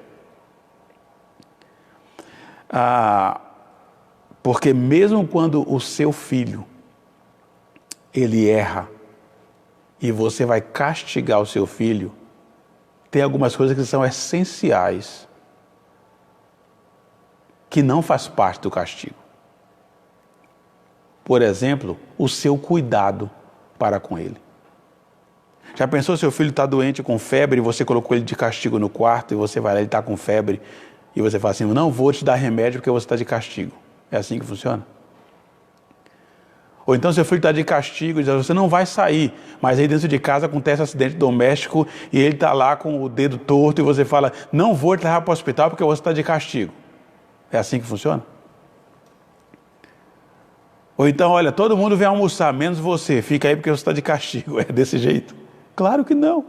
Porque mesmo quando o seu filho ele erra e você vai castigar o seu filho, tem algumas coisas que são essenciais que não faz parte do castigo. Por exemplo, o seu cuidado para com ele. Já pensou, seu filho está doente com febre e você colocou ele de castigo no quarto e você vai lá, ele está com febre e você fala assim, não vou te dar remédio porque você está de castigo. É assim que funciona? Ou então seu filho está de castigo e diz, você não vai sair, mas aí dentro de casa acontece um acidente doméstico e ele está lá com o dedo torto e você fala, não vou te levar para o hospital porque você está de castigo. É assim que funciona? Ou então, olha, todo mundo vem almoçar, menos você, fica aí porque você está de castigo. É desse jeito? Claro que não.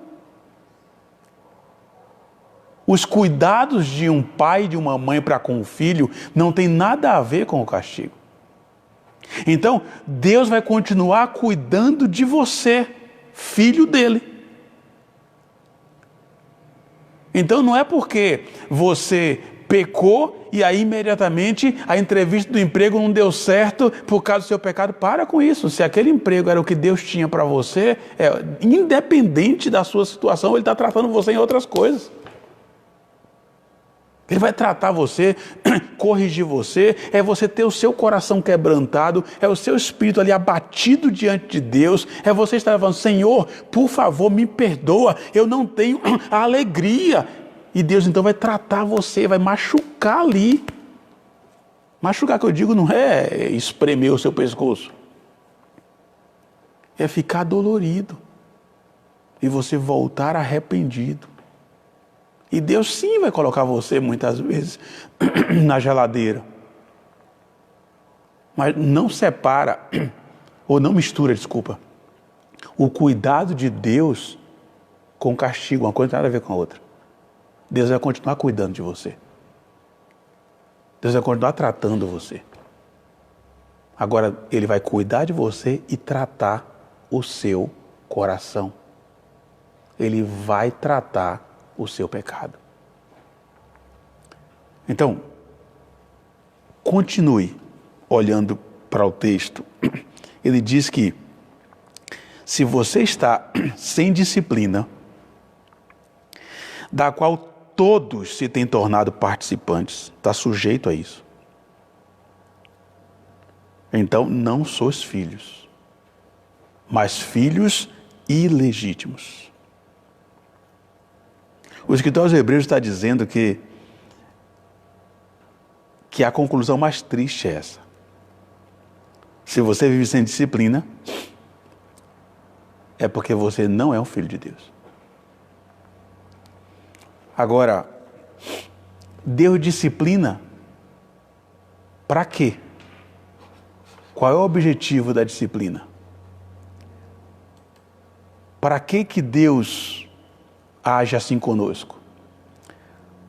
Os cuidados de um pai e de uma mãe para com o filho não tem nada a ver com o castigo. Então, Deus vai continuar cuidando de você, filho dele. Então, não é porque você pecou e aí imediatamente a entrevista do emprego não deu certo por causa do seu pecado. Para com isso. Se aquele emprego era o que Deus tinha para você, independente da sua situação, Ele está tratando você em outras coisas. Ele vai tratar você, corrigir você, é você ter o seu coração quebrantado, é o seu espírito ali abatido diante de Deus, é você estar falando, Senhor, por favor, me perdoa, eu não tenho a alegria. E Deus então vai tratar você, vai machucar ali. Machucar que eu digo não é espremer o seu pescoço, é ficar dolorido. e você voltar arrependido. E Deus sim vai colocar você muitas vezes na geladeira. Mas não separa, ou não mistura, desculpa, o cuidado de Deus com castigo. Uma coisa não tem nada a ver com a outra. Deus vai continuar cuidando de você. Deus vai continuar tratando você. Agora, Ele vai cuidar de você e tratar o seu coração. Ele vai tratar o seu pecado. Então, continue olhando para o texto. Ele diz que se você está sem disciplina, da qual todos se têm tornado participantes, está sujeito a isso. Então não sois filhos, mas filhos ilegítimos. O escritor aos Hebreus está dizendo que a conclusão mais triste é essa. Se você vive sem disciplina, é porque você não é um filho de Deus. Agora, Deus disciplina para quê? Qual é o objetivo da disciplina? Para que Deus age assim conosco?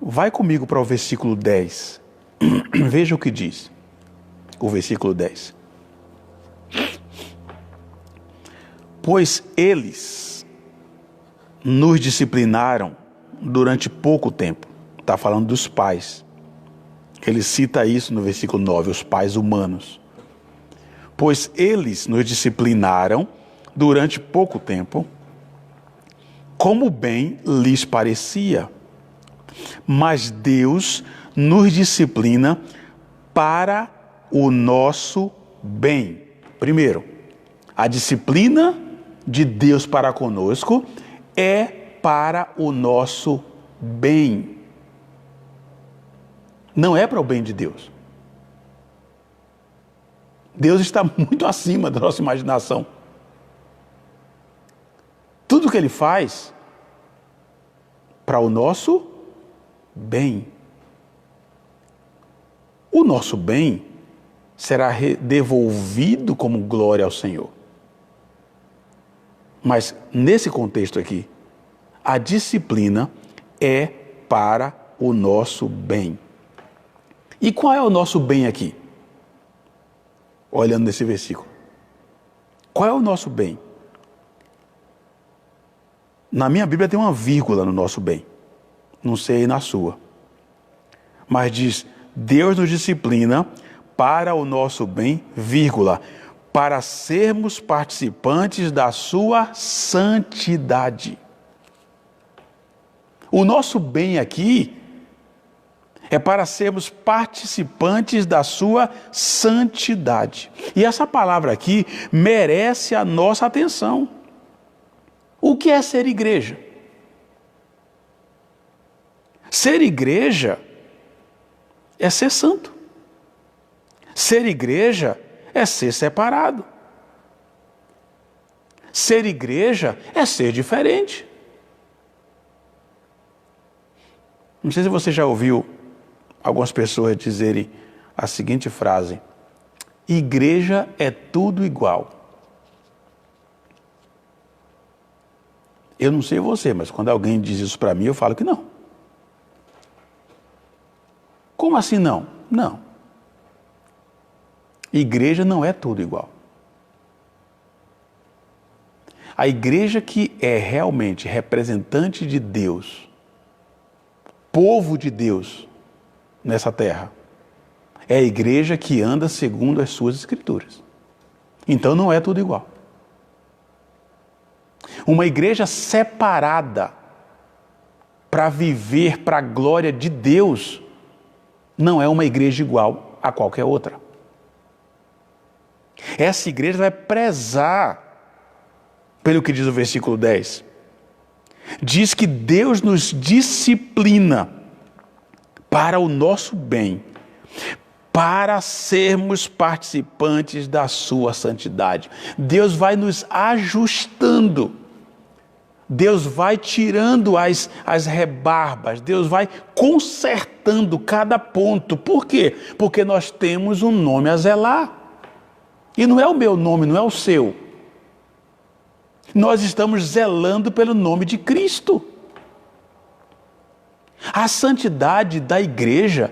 Vai comigo para o versículo 10. Veja o que diz. O versículo 10. Pois eles nos disciplinaram durante pouco tempo. Está falando dos pais. Ele cita isso no versículo 9, os pais humanos. Pois eles nos disciplinaram durante pouco tempo, como bem lhes parecia. Mas Deus nos disciplina para o nosso bem. Primeiro, a disciplina de Deus para conosco é para o nosso bem. Não é para o bem de Deus. Deus está muito acima da nossa imaginação. Tudo que Ele faz para o nosso bem. O nosso bem será devolvido como glória ao Senhor. Mas nesse contexto aqui, a disciplina é para o nosso bem. E qual é o nosso bem aqui? Olhando nesse versículo. Qual é o nosso bem? Na minha Bíblia tem uma vírgula no nosso bem. Não sei na sua. Mas diz, Deus nos disciplina para o nosso bem, vírgula, para sermos participantes da sua santidade. O nosso bem aqui é para sermos participantes da sua santidade. E essa palavra aqui merece a nossa atenção. O que é ser igreja? Ser igreja é ser santo. Ser igreja é ser separado. Ser igreja é ser diferente. Não sei se você já ouviu algumas pessoas dizerem a seguinte frase: igreja é tudo igual. Eu não sei você, mas quando alguém diz isso para mim, eu falo que não. Como assim não? Não. Igreja não é tudo igual. A igreja que é realmente representante de Deus, povo de Deus nessa terra, é a igreja que anda segundo as suas escrituras. Então não é tudo igual. Uma igreja separada para viver para a glória de Deus não é uma igreja igual a qualquer outra. Essa igreja vai prezar pelo que diz o versículo 10. Diz que Deus nos disciplina para o nosso bem, para sermos participantes da sua santidade. Deus vai nos ajustando Deus vai tirando as rebarbas, Deus vai consertando cada ponto. Por quê? Porque nós temos um nome a zelar. E não é o meu nome, não é o seu. Nós estamos zelando pelo nome de Cristo. A santidade da igreja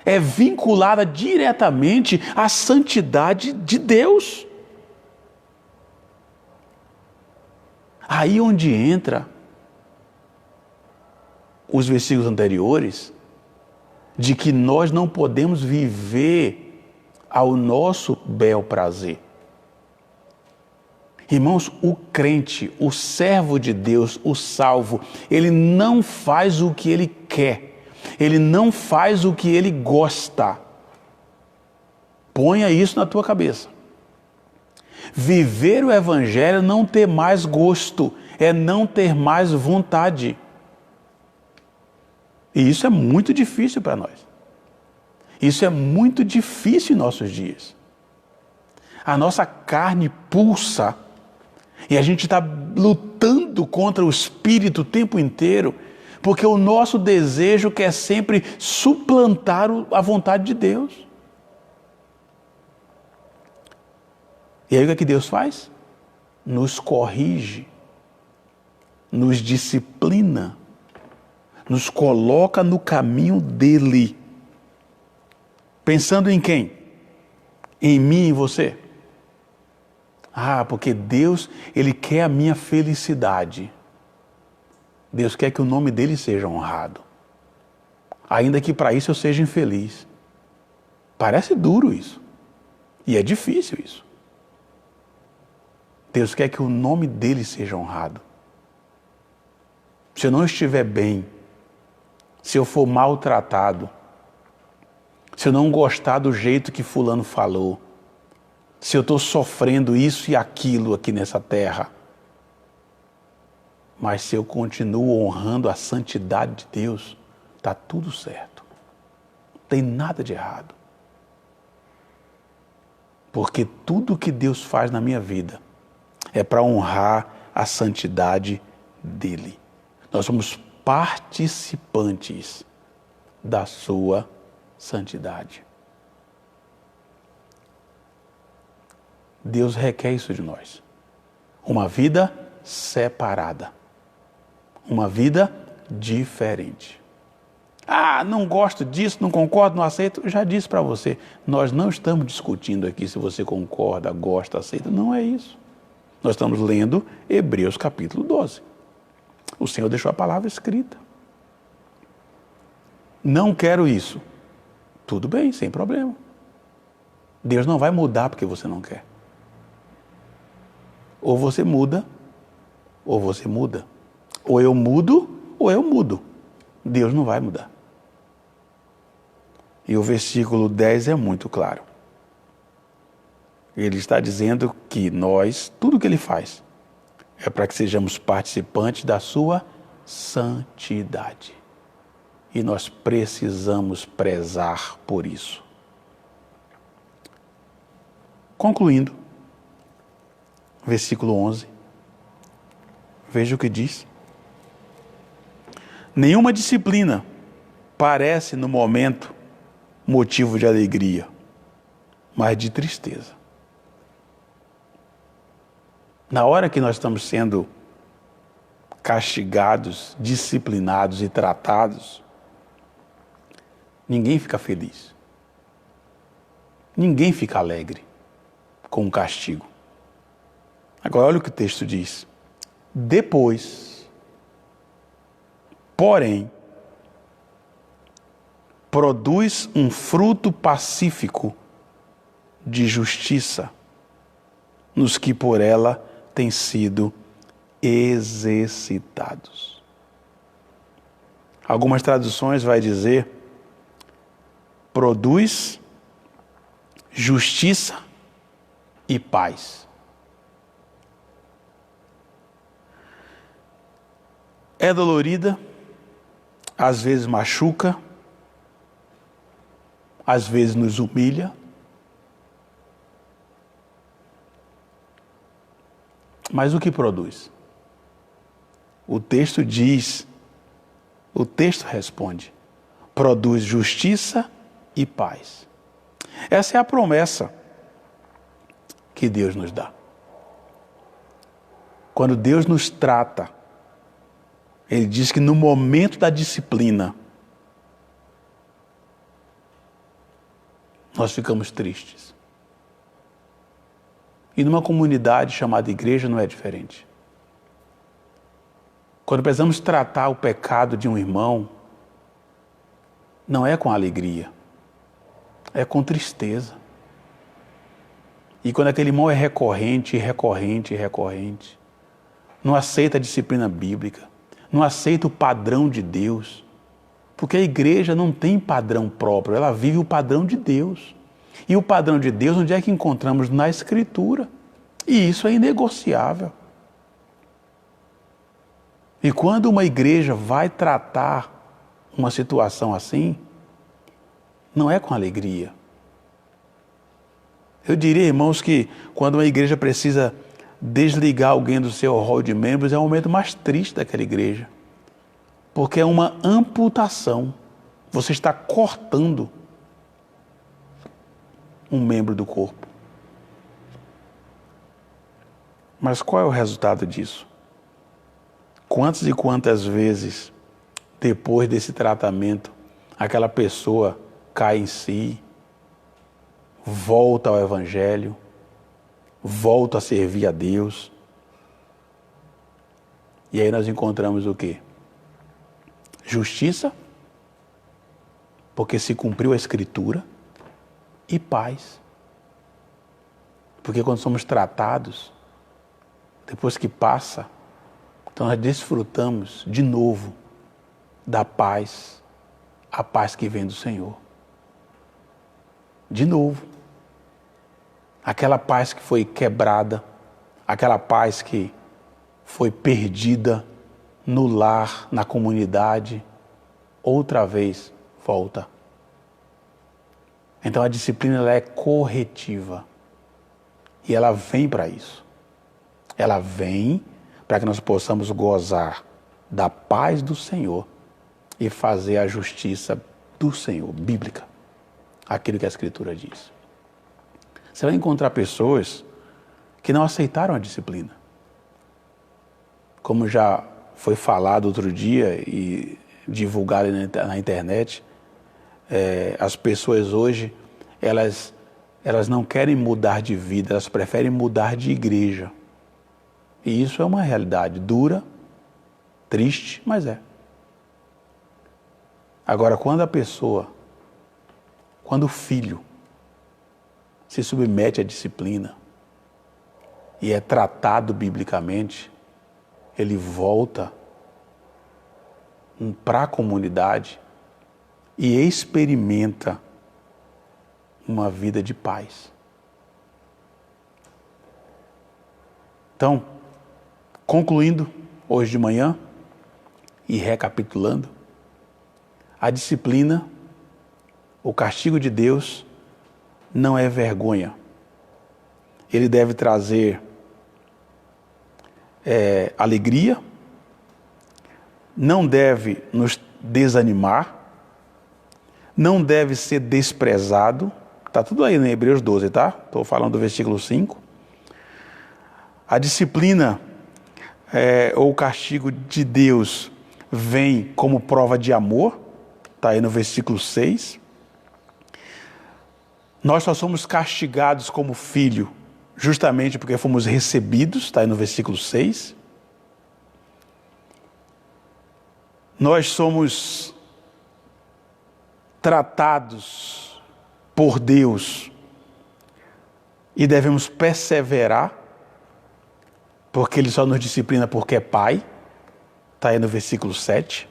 é vinculada diretamente à santidade de Deus. Aí onde entra os versículos anteriores, de que nós não podemos viver ao nosso bel prazer. Irmãos, o crente, o servo de Deus, o salvo, ele não faz o que ele quer, ele não faz o que ele gosta. Ponha isso na tua cabeça. Viver o evangelho é não ter mais gosto, é não ter mais vontade. E isso é muito difícil para nós. Isso é muito difícil em nossos dias. A nossa carne pulsa e a gente está lutando contra o espírito o tempo inteiro, porque o nosso desejo quer sempre suplantar a vontade de Deus. E aí o que é que Deus faz? Nos corrige, nos disciplina, nos coloca no caminho dele. Pensando em quem? Em mim e em você. Ah, porque Deus, Ele quer a minha felicidade. Deus quer que o nome dele seja honrado. Ainda que para isso eu seja infeliz. Parece duro isso. E é difícil isso. Deus quer que o nome dele seja honrado. Se eu não estiver bem, se eu for maltratado, se eu não gostar do jeito que fulano falou, se eu estou sofrendo isso e aquilo aqui nessa terra, mas se eu continuo honrando a santidade de Deus, está tudo certo. Não tem nada de errado. Porque tudo que Deus faz na minha vida é para honrar a santidade dele. Nós somos participantes da sua santidade. Deus requer isso de nós. Uma vida separada. Uma vida diferente. Ah, não gosto disso, não concordo, não aceito. Eu já disse para você, nós não estamos discutindo aqui se você concorda, gosta, aceita. Não é isso. Nós estamos lendo Hebreus capítulo 12. O Senhor deixou a palavra escrita. Não quero isso. Tudo bem, sem problema. Deus não vai mudar porque você não quer. Ou você muda, ou você muda. Ou eu mudo, ou eu mudo. Deus não vai mudar. E o versículo 10 é muito claro. Ele está dizendo que nós, tudo que ele faz, é para que sejamos participantes da sua santidade. E nós precisamos prezar por isso. Concluindo, versículo 11, veja o que diz. Nenhuma disciplina parece no momento motivo de alegria, mas de tristeza. Na hora que nós estamos sendo castigados, disciplinados e tratados, ninguém fica feliz. Ninguém fica alegre com o castigo. Agora olha o que o texto diz. Depois, porém, produz um fruto pacífico de justiça nos que por ela têm sido exercitados. Algumas traduções vai dizer produz justiça e paz. É dolorida, às vezes machuca, às vezes nos humilha, mas o que produz? O texto diz, o texto responde, produz justiça e paz. Essa é a promessa que Deus nos dá. Quando Deus nos trata, Ele diz que no momento da disciplina, nós ficamos tristes. E numa comunidade chamada igreja não é diferente. Quando precisamos tratar o pecado de um irmão, não é com alegria, é com tristeza. E quando aquele irmão é recorrente, não aceita a disciplina bíblica, não aceita o padrão de Deus, porque a igreja não tem padrão próprio, ela vive o padrão de Deus. E o padrão de Deus, onde é que encontramos? Na Escritura. E isso é inegociável. E quando uma igreja vai tratar uma situação assim, não é com alegria. Eu diria, irmãos, que quando uma igreja precisa desligar alguém do seu rol de membros, é o momento mais triste daquela igreja. Porque é uma amputação. Você está cortando um membro do corpo. Mas qual é o resultado disso? Quantas e quantas vezes, depois desse tratamento, aquela pessoa cai em si, volta ao Evangelho, volta a servir a Deus. E aí nós encontramos o quê? Justiça, porque se cumpriu a Escritura, e paz. Porque quando somos tratados, depois que passa, então nós desfrutamos de novo da paz, a paz que vem do Senhor. De novo. Aquela paz que foi quebrada, aquela paz que foi perdida no lar, na comunidade, outra vez volta. Então a disciplina ela é corretiva e ela vem para isso. Ela vem para que nós possamos gozar da paz do Senhor e fazer a justiça do Senhor, bíblica, aquilo que a Escritura diz. Você vai encontrar pessoas que não aceitaram a disciplina. Como já foi falado outro dia e divulgado na internet, as pessoas hoje, elas não querem mudar de vida, elas preferem mudar de igreja. E isso é uma realidade dura, triste, mas é. Agora, quando o filho se submete à disciplina e é tratado biblicamente, ele volta para a comunidade e experimenta uma vida de paz. Então, concluindo hoje de manhã e recapitulando, a disciplina, o castigo de Deus não é vergonha. Ele deve trazer alegria, não deve nos desanimar, não deve ser desprezado. Está tudo aí em Hebreus 12, tá? Estou falando do versículo 5. A disciplina ou o castigo de Deus vem como prova de amor. Está aí no versículo 6. Nós só somos castigados como filho justamente porque fomos recebidos. Está aí no versículo 6. Nós somos tratados por Deus e devemos perseverar, porque Ele só nos disciplina porque é Pai. Está aí no versículo 7.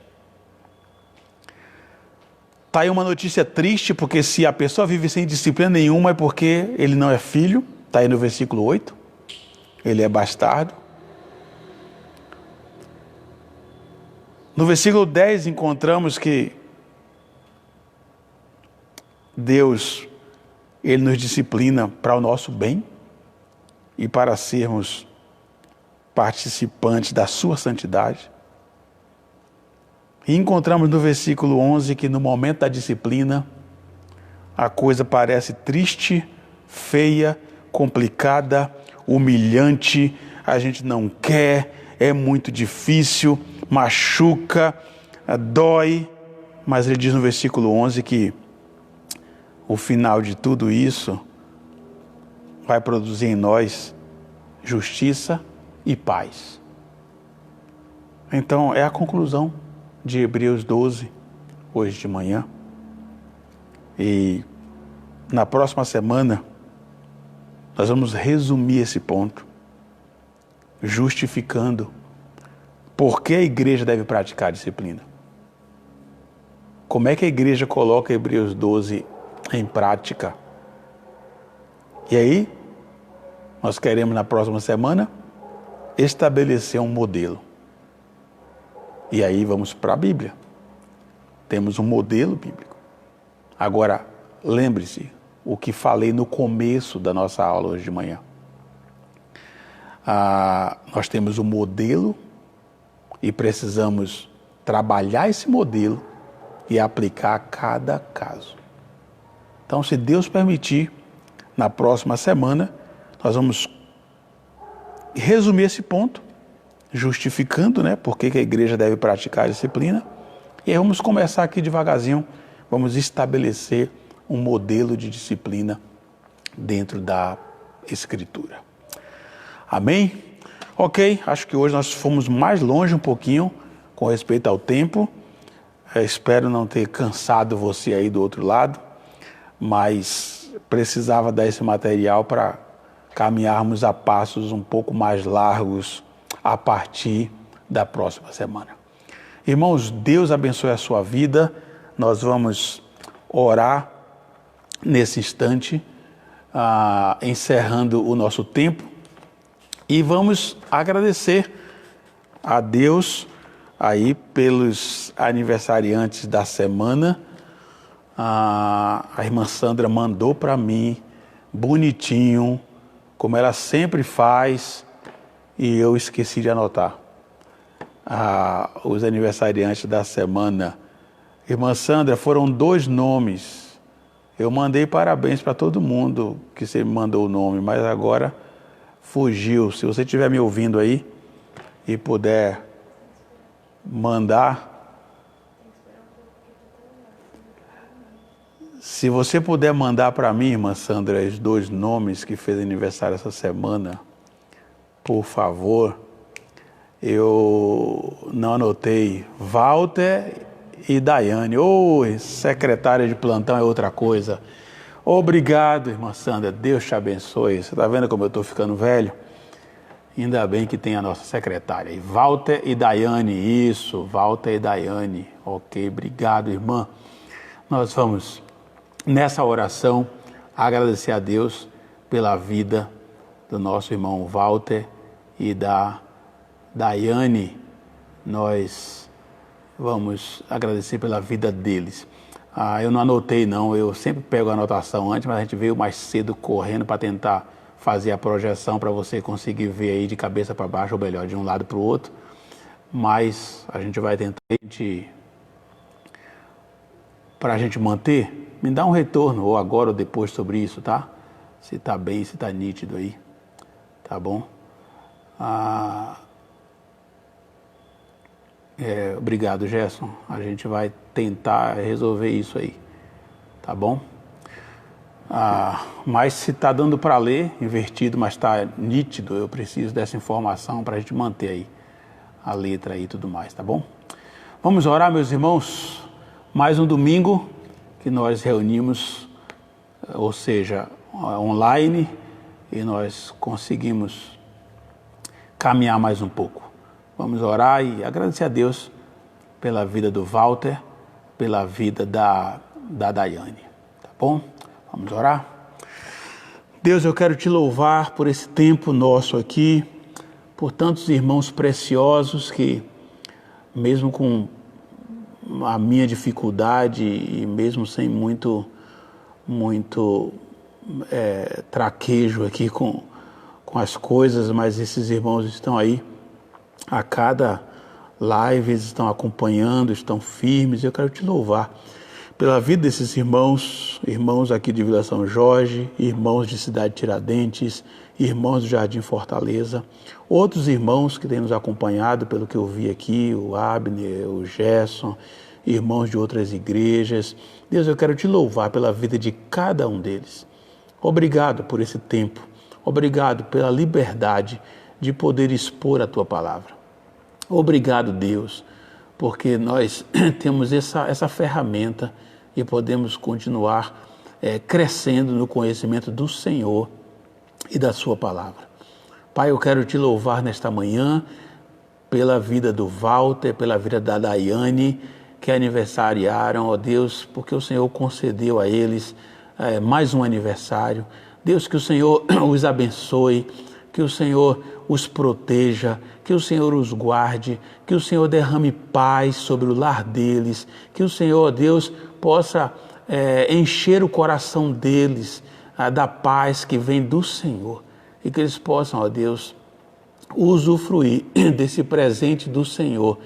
Está aí uma notícia triste, porque se a pessoa vive sem disciplina nenhuma é porque ele não é filho. Está aí no versículo 8. Ele é bastardo. No versículo 10 encontramos que Deus, Ele nos disciplina para o nosso bem e para sermos participantes da sua santidade. E encontramos no versículo 11 que no momento da disciplina, a coisa parece triste, feia, complicada, humilhante, a gente não quer, é muito difícil, machuca, dói. Mas ele diz no versículo 11 que o final de tudo isso vai produzir em nós justiça e paz. Então, é a conclusão de Hebreus 12, hoje de manhã. E na próxima semana, nós vamos resumir esse ponto, justificando por que a igreja deve praticar a disciplina. Como é que a igreja coloca Hebreus 12 em prática? E aí, nós queremos na próxima semana estabelecer um modelo. E aí vamos para a Bíblia. Temos um modelo bíblico. Agora, lembre-se o que falei no começo da nossa aula hoje de manhã. Nós temos um modelo e precisamos trabalhar esse modelo e aplicar a cada caso. Então, se Deus permitir, na próxima semana, nós vamos resumir esse ponto, justificando, por que a igreja deve praticar a disciplina. E aí vamos começar aqui devagarzinho, vamos estabelecer um modelo de disciplina dentro da Escritura. Amém? Ok, acho que hoje nós fomos mais longe um pouquinho com respeito ao tempo. Espero não ter cansado você aí do outro lado, mas precisava dar esse material para caminharmos a passos um pouco mais largos a partir da próxima semana. Irmãos, Deus abençoe a sua vida. Nós vamos orar nesse instante, encerrando o nosso tempo, e vamos agradecer a Deus aí pelos aniversariantes da semana. A irmã Sandra mandou para mim, bonitinho, como ela sempre faz, e eu esqueci de anotar. Os aniversariantes da semana. Irmã Sandra, foram 2 nomes. Eu mandei parabéns para todo mundo que você me mandou o nome, mas agora fugiu. Se você estiver me ouvindo aí e puder mandar. Se você puder mandar para mim, irmã Sandra, os 2 nomes que fez aniversário essa semana, por favor. Eu não anotei. Walter e Daiane. Secretária de plantão é outra coisa. Obrigado, irmã Sandra. Deus te abençoe. Você está vendo como eu estou ficando velho? Ainda bem que tem a nossa secretária aí. Walter e Daiane. Isso, Walter e Daiane. Ok, obrigado, irmã. Nós vamos, nessa oração, agradecer a Deus pela vida do nosso irmão Walter e da Daiane. Nós vamos agradecer pela vida deles. Eu não anotei não, eu sempre pego a anotação antes, mas a gente veio mais cedo correndo para tentar fazer a projeção para você conseguir ver aí de cabeça para baixo, ou melhor, de um lado para o outro. Mas a gente vai tentar, para a gente manter, me dá um retorno, ou agora ou depois, sobre isso, tá? Se está bem, se está nítido aí, tá bom? Obrigado, Gerson. A gente vai tentar resolver isso aí, tá bom? Mas se está dando para ler, invertido, mas está nítido, eu preciso dessa informação para a gente manter aí a letra aí e tudo mais, tá bom? Vamos orar, meus irmãos. Mais um domingo que nós reunimos, ou seja, online, e nós conseguimos caminhar mais um pouco. Vamos orar e agradecer a Deus pela vida do Walter, pela vida da Daiane, tá bom? Vamos orar? Deus, eu quero te louvar por esse tempo nosso aqui, por tantos irmãos preciosos que, mesmo com a minha dificuldade e mesmo sem muito traquejo aqui com as coisas, mas esses irmãos estão aí a cada lives, estão acompanhando, estão firmes. Eu quero te louvar pela vida desses irmãos aqui de Vila São Jorge, irmãos de Cidade Tiradentes, irmãos do Jardim Fortaleza, outros irmãos que têm nos acompanhado, pelo que eu vi aqui, o Abner, o Gerson, irmãos de outras igrejas. Deus, eu quero te louvar pela vida de cada um deles. Obrigado por esse tempo, obrigado pela liberdade de poder expor a Tua palavra. Obrigado, Deus, porque nós temos essa ferramenta e podemos continuar crescendo no conhecimento do Senhor e da Sua palavra. Pai, eu quero te louvar nesta manhã pela vida do Walter, pela vida da Daiane, que aniversariaram, ó Deus, porque o Senhor concedeu a eles mais um aniversário. Deus, que o Senhor os abençoe, que o Senhor os proteja, que o Senhor os guarde, que o Senhor derrame paz sobre o lar deles, que o Senhor, Deus, possa encher o coração deles da paz que vem do Senhor e que eles possam, ó Deus, usufruir desse presente do Senhor,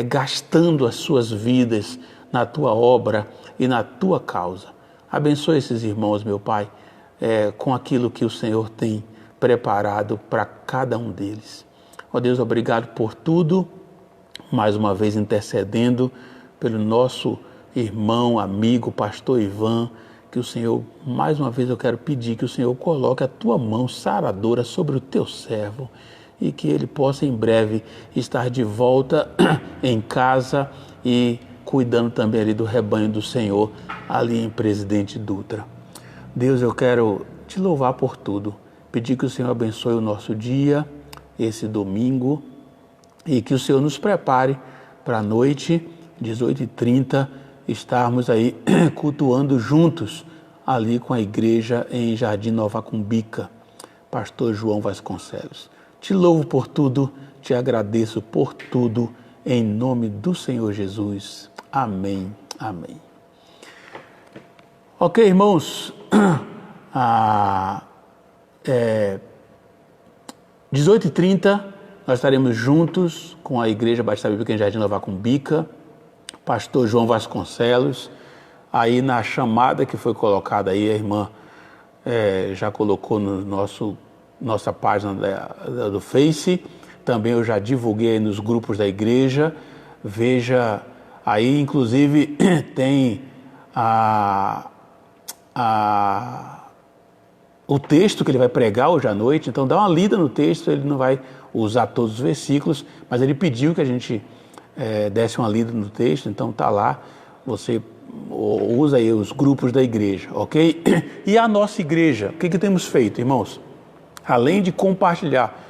gastando as suas vidas na Tua obra e na Tua causa. Abençoe esses irmãos, meu Pai, com aquilo que o Senhor tem preparado para cada um deles. Ó Deus, obrigado por tudo, mais uma vez intercedendo pelo nosso irmão, amigo, pastor Ivan, que o Senhor, mais uma vez eu quero pedir que o Senhor coloque a Tua mão saradora sobre o Teu servo e que ele possa em breve estar de volta em casa e cuidando também ali do rebanho do Senhor, ali em Presidente Dutra. Deus, eu quero te louvar por tudo, pedir que o Senhor abençoe o nosso dia, esse domingo, e que o Senhor nos prepare para a noite, 18h30, estarmos aí cultuando juntos ali com a igreja em Jardim Nova Cumbica, Pastor João Vasconcelos. Te louvo por tudo, te agradeço por tudo, em nome do Senhor Jesus. Amém, amém. Ok, irmãos, 18h30 nós estaremos juntos com a Igreja Batista Bíblica em Jardim Nova Cumbica, Pastor João Vasconcelos, aí na chamada que foi colocada aí, a irmã já colocou no nossa página do Face, também eu já divulguei aí nos grupos da igreja, veja aí, inclusive tem o texto que ele vai pregar hoje à noite, então dá uma lida no texto, ele não vai usar todos os versículos, mas ele pediu que a gente desse uma lida no texto, então está lá, você usa aí os grupos da igreja, ok? E a nossa igreja, o que temos feito, irmãos? Além de compartilhar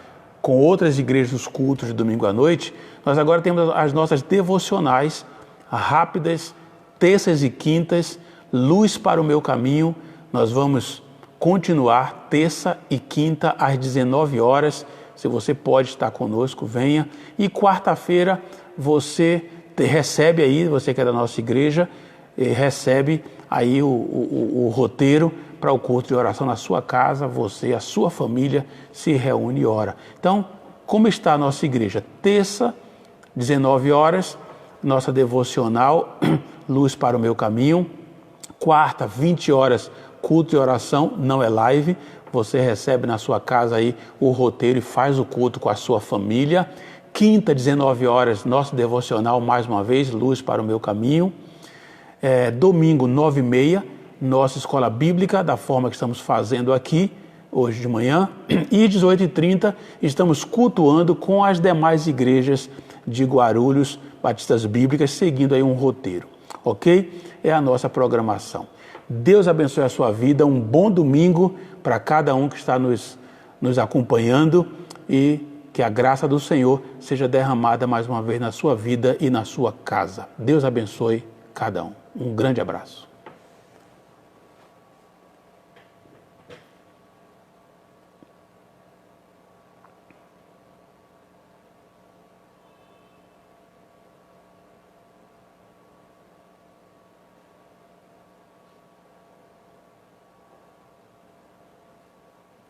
com outras igrejas os cultos de domingo à noite, nós agora temos as nossas devocionais rápidas, terças e quintas, Luz para o Meu Caminho. Nós vamos continuar terça e quinta às 19 horas. Se você pode estar conosco, venha. E quarta-feira você recebe aí, você que é da nossa igreja, recebe aí o roteiro para o culto de oração na sua casa, você, a sua família se reúne e ora. Então, como está a nossa igreja? Terça, 19 horas, nossa devocional, Luz para o Meu Caminho. Quarta, 20 horas, culto de oração, não é live. Você recebe na sua casa aí o roteiro e faz o culto com a sua família. Quinta, 19 horas, nosso devocional, mais uma vez, Luz para o Meu Caminho. Domingo, 9h30, nossa escola bíblica, da forma que estamos fazendo aqui, hoje de manhã. E 18h30, estamos cultuando com as demais igrejas de Guarulhos, Batistas Bíblicas, seguindo aí um roteiro, ok? É a nossa programação. Deus abençoe a sua vida, um bom domingo para cada um que está nos acompanhando e que a graça do Senhor seja derramada mais uma vez na sua vida e na sua casa. Deus abençoe cada um. Um grande abraço.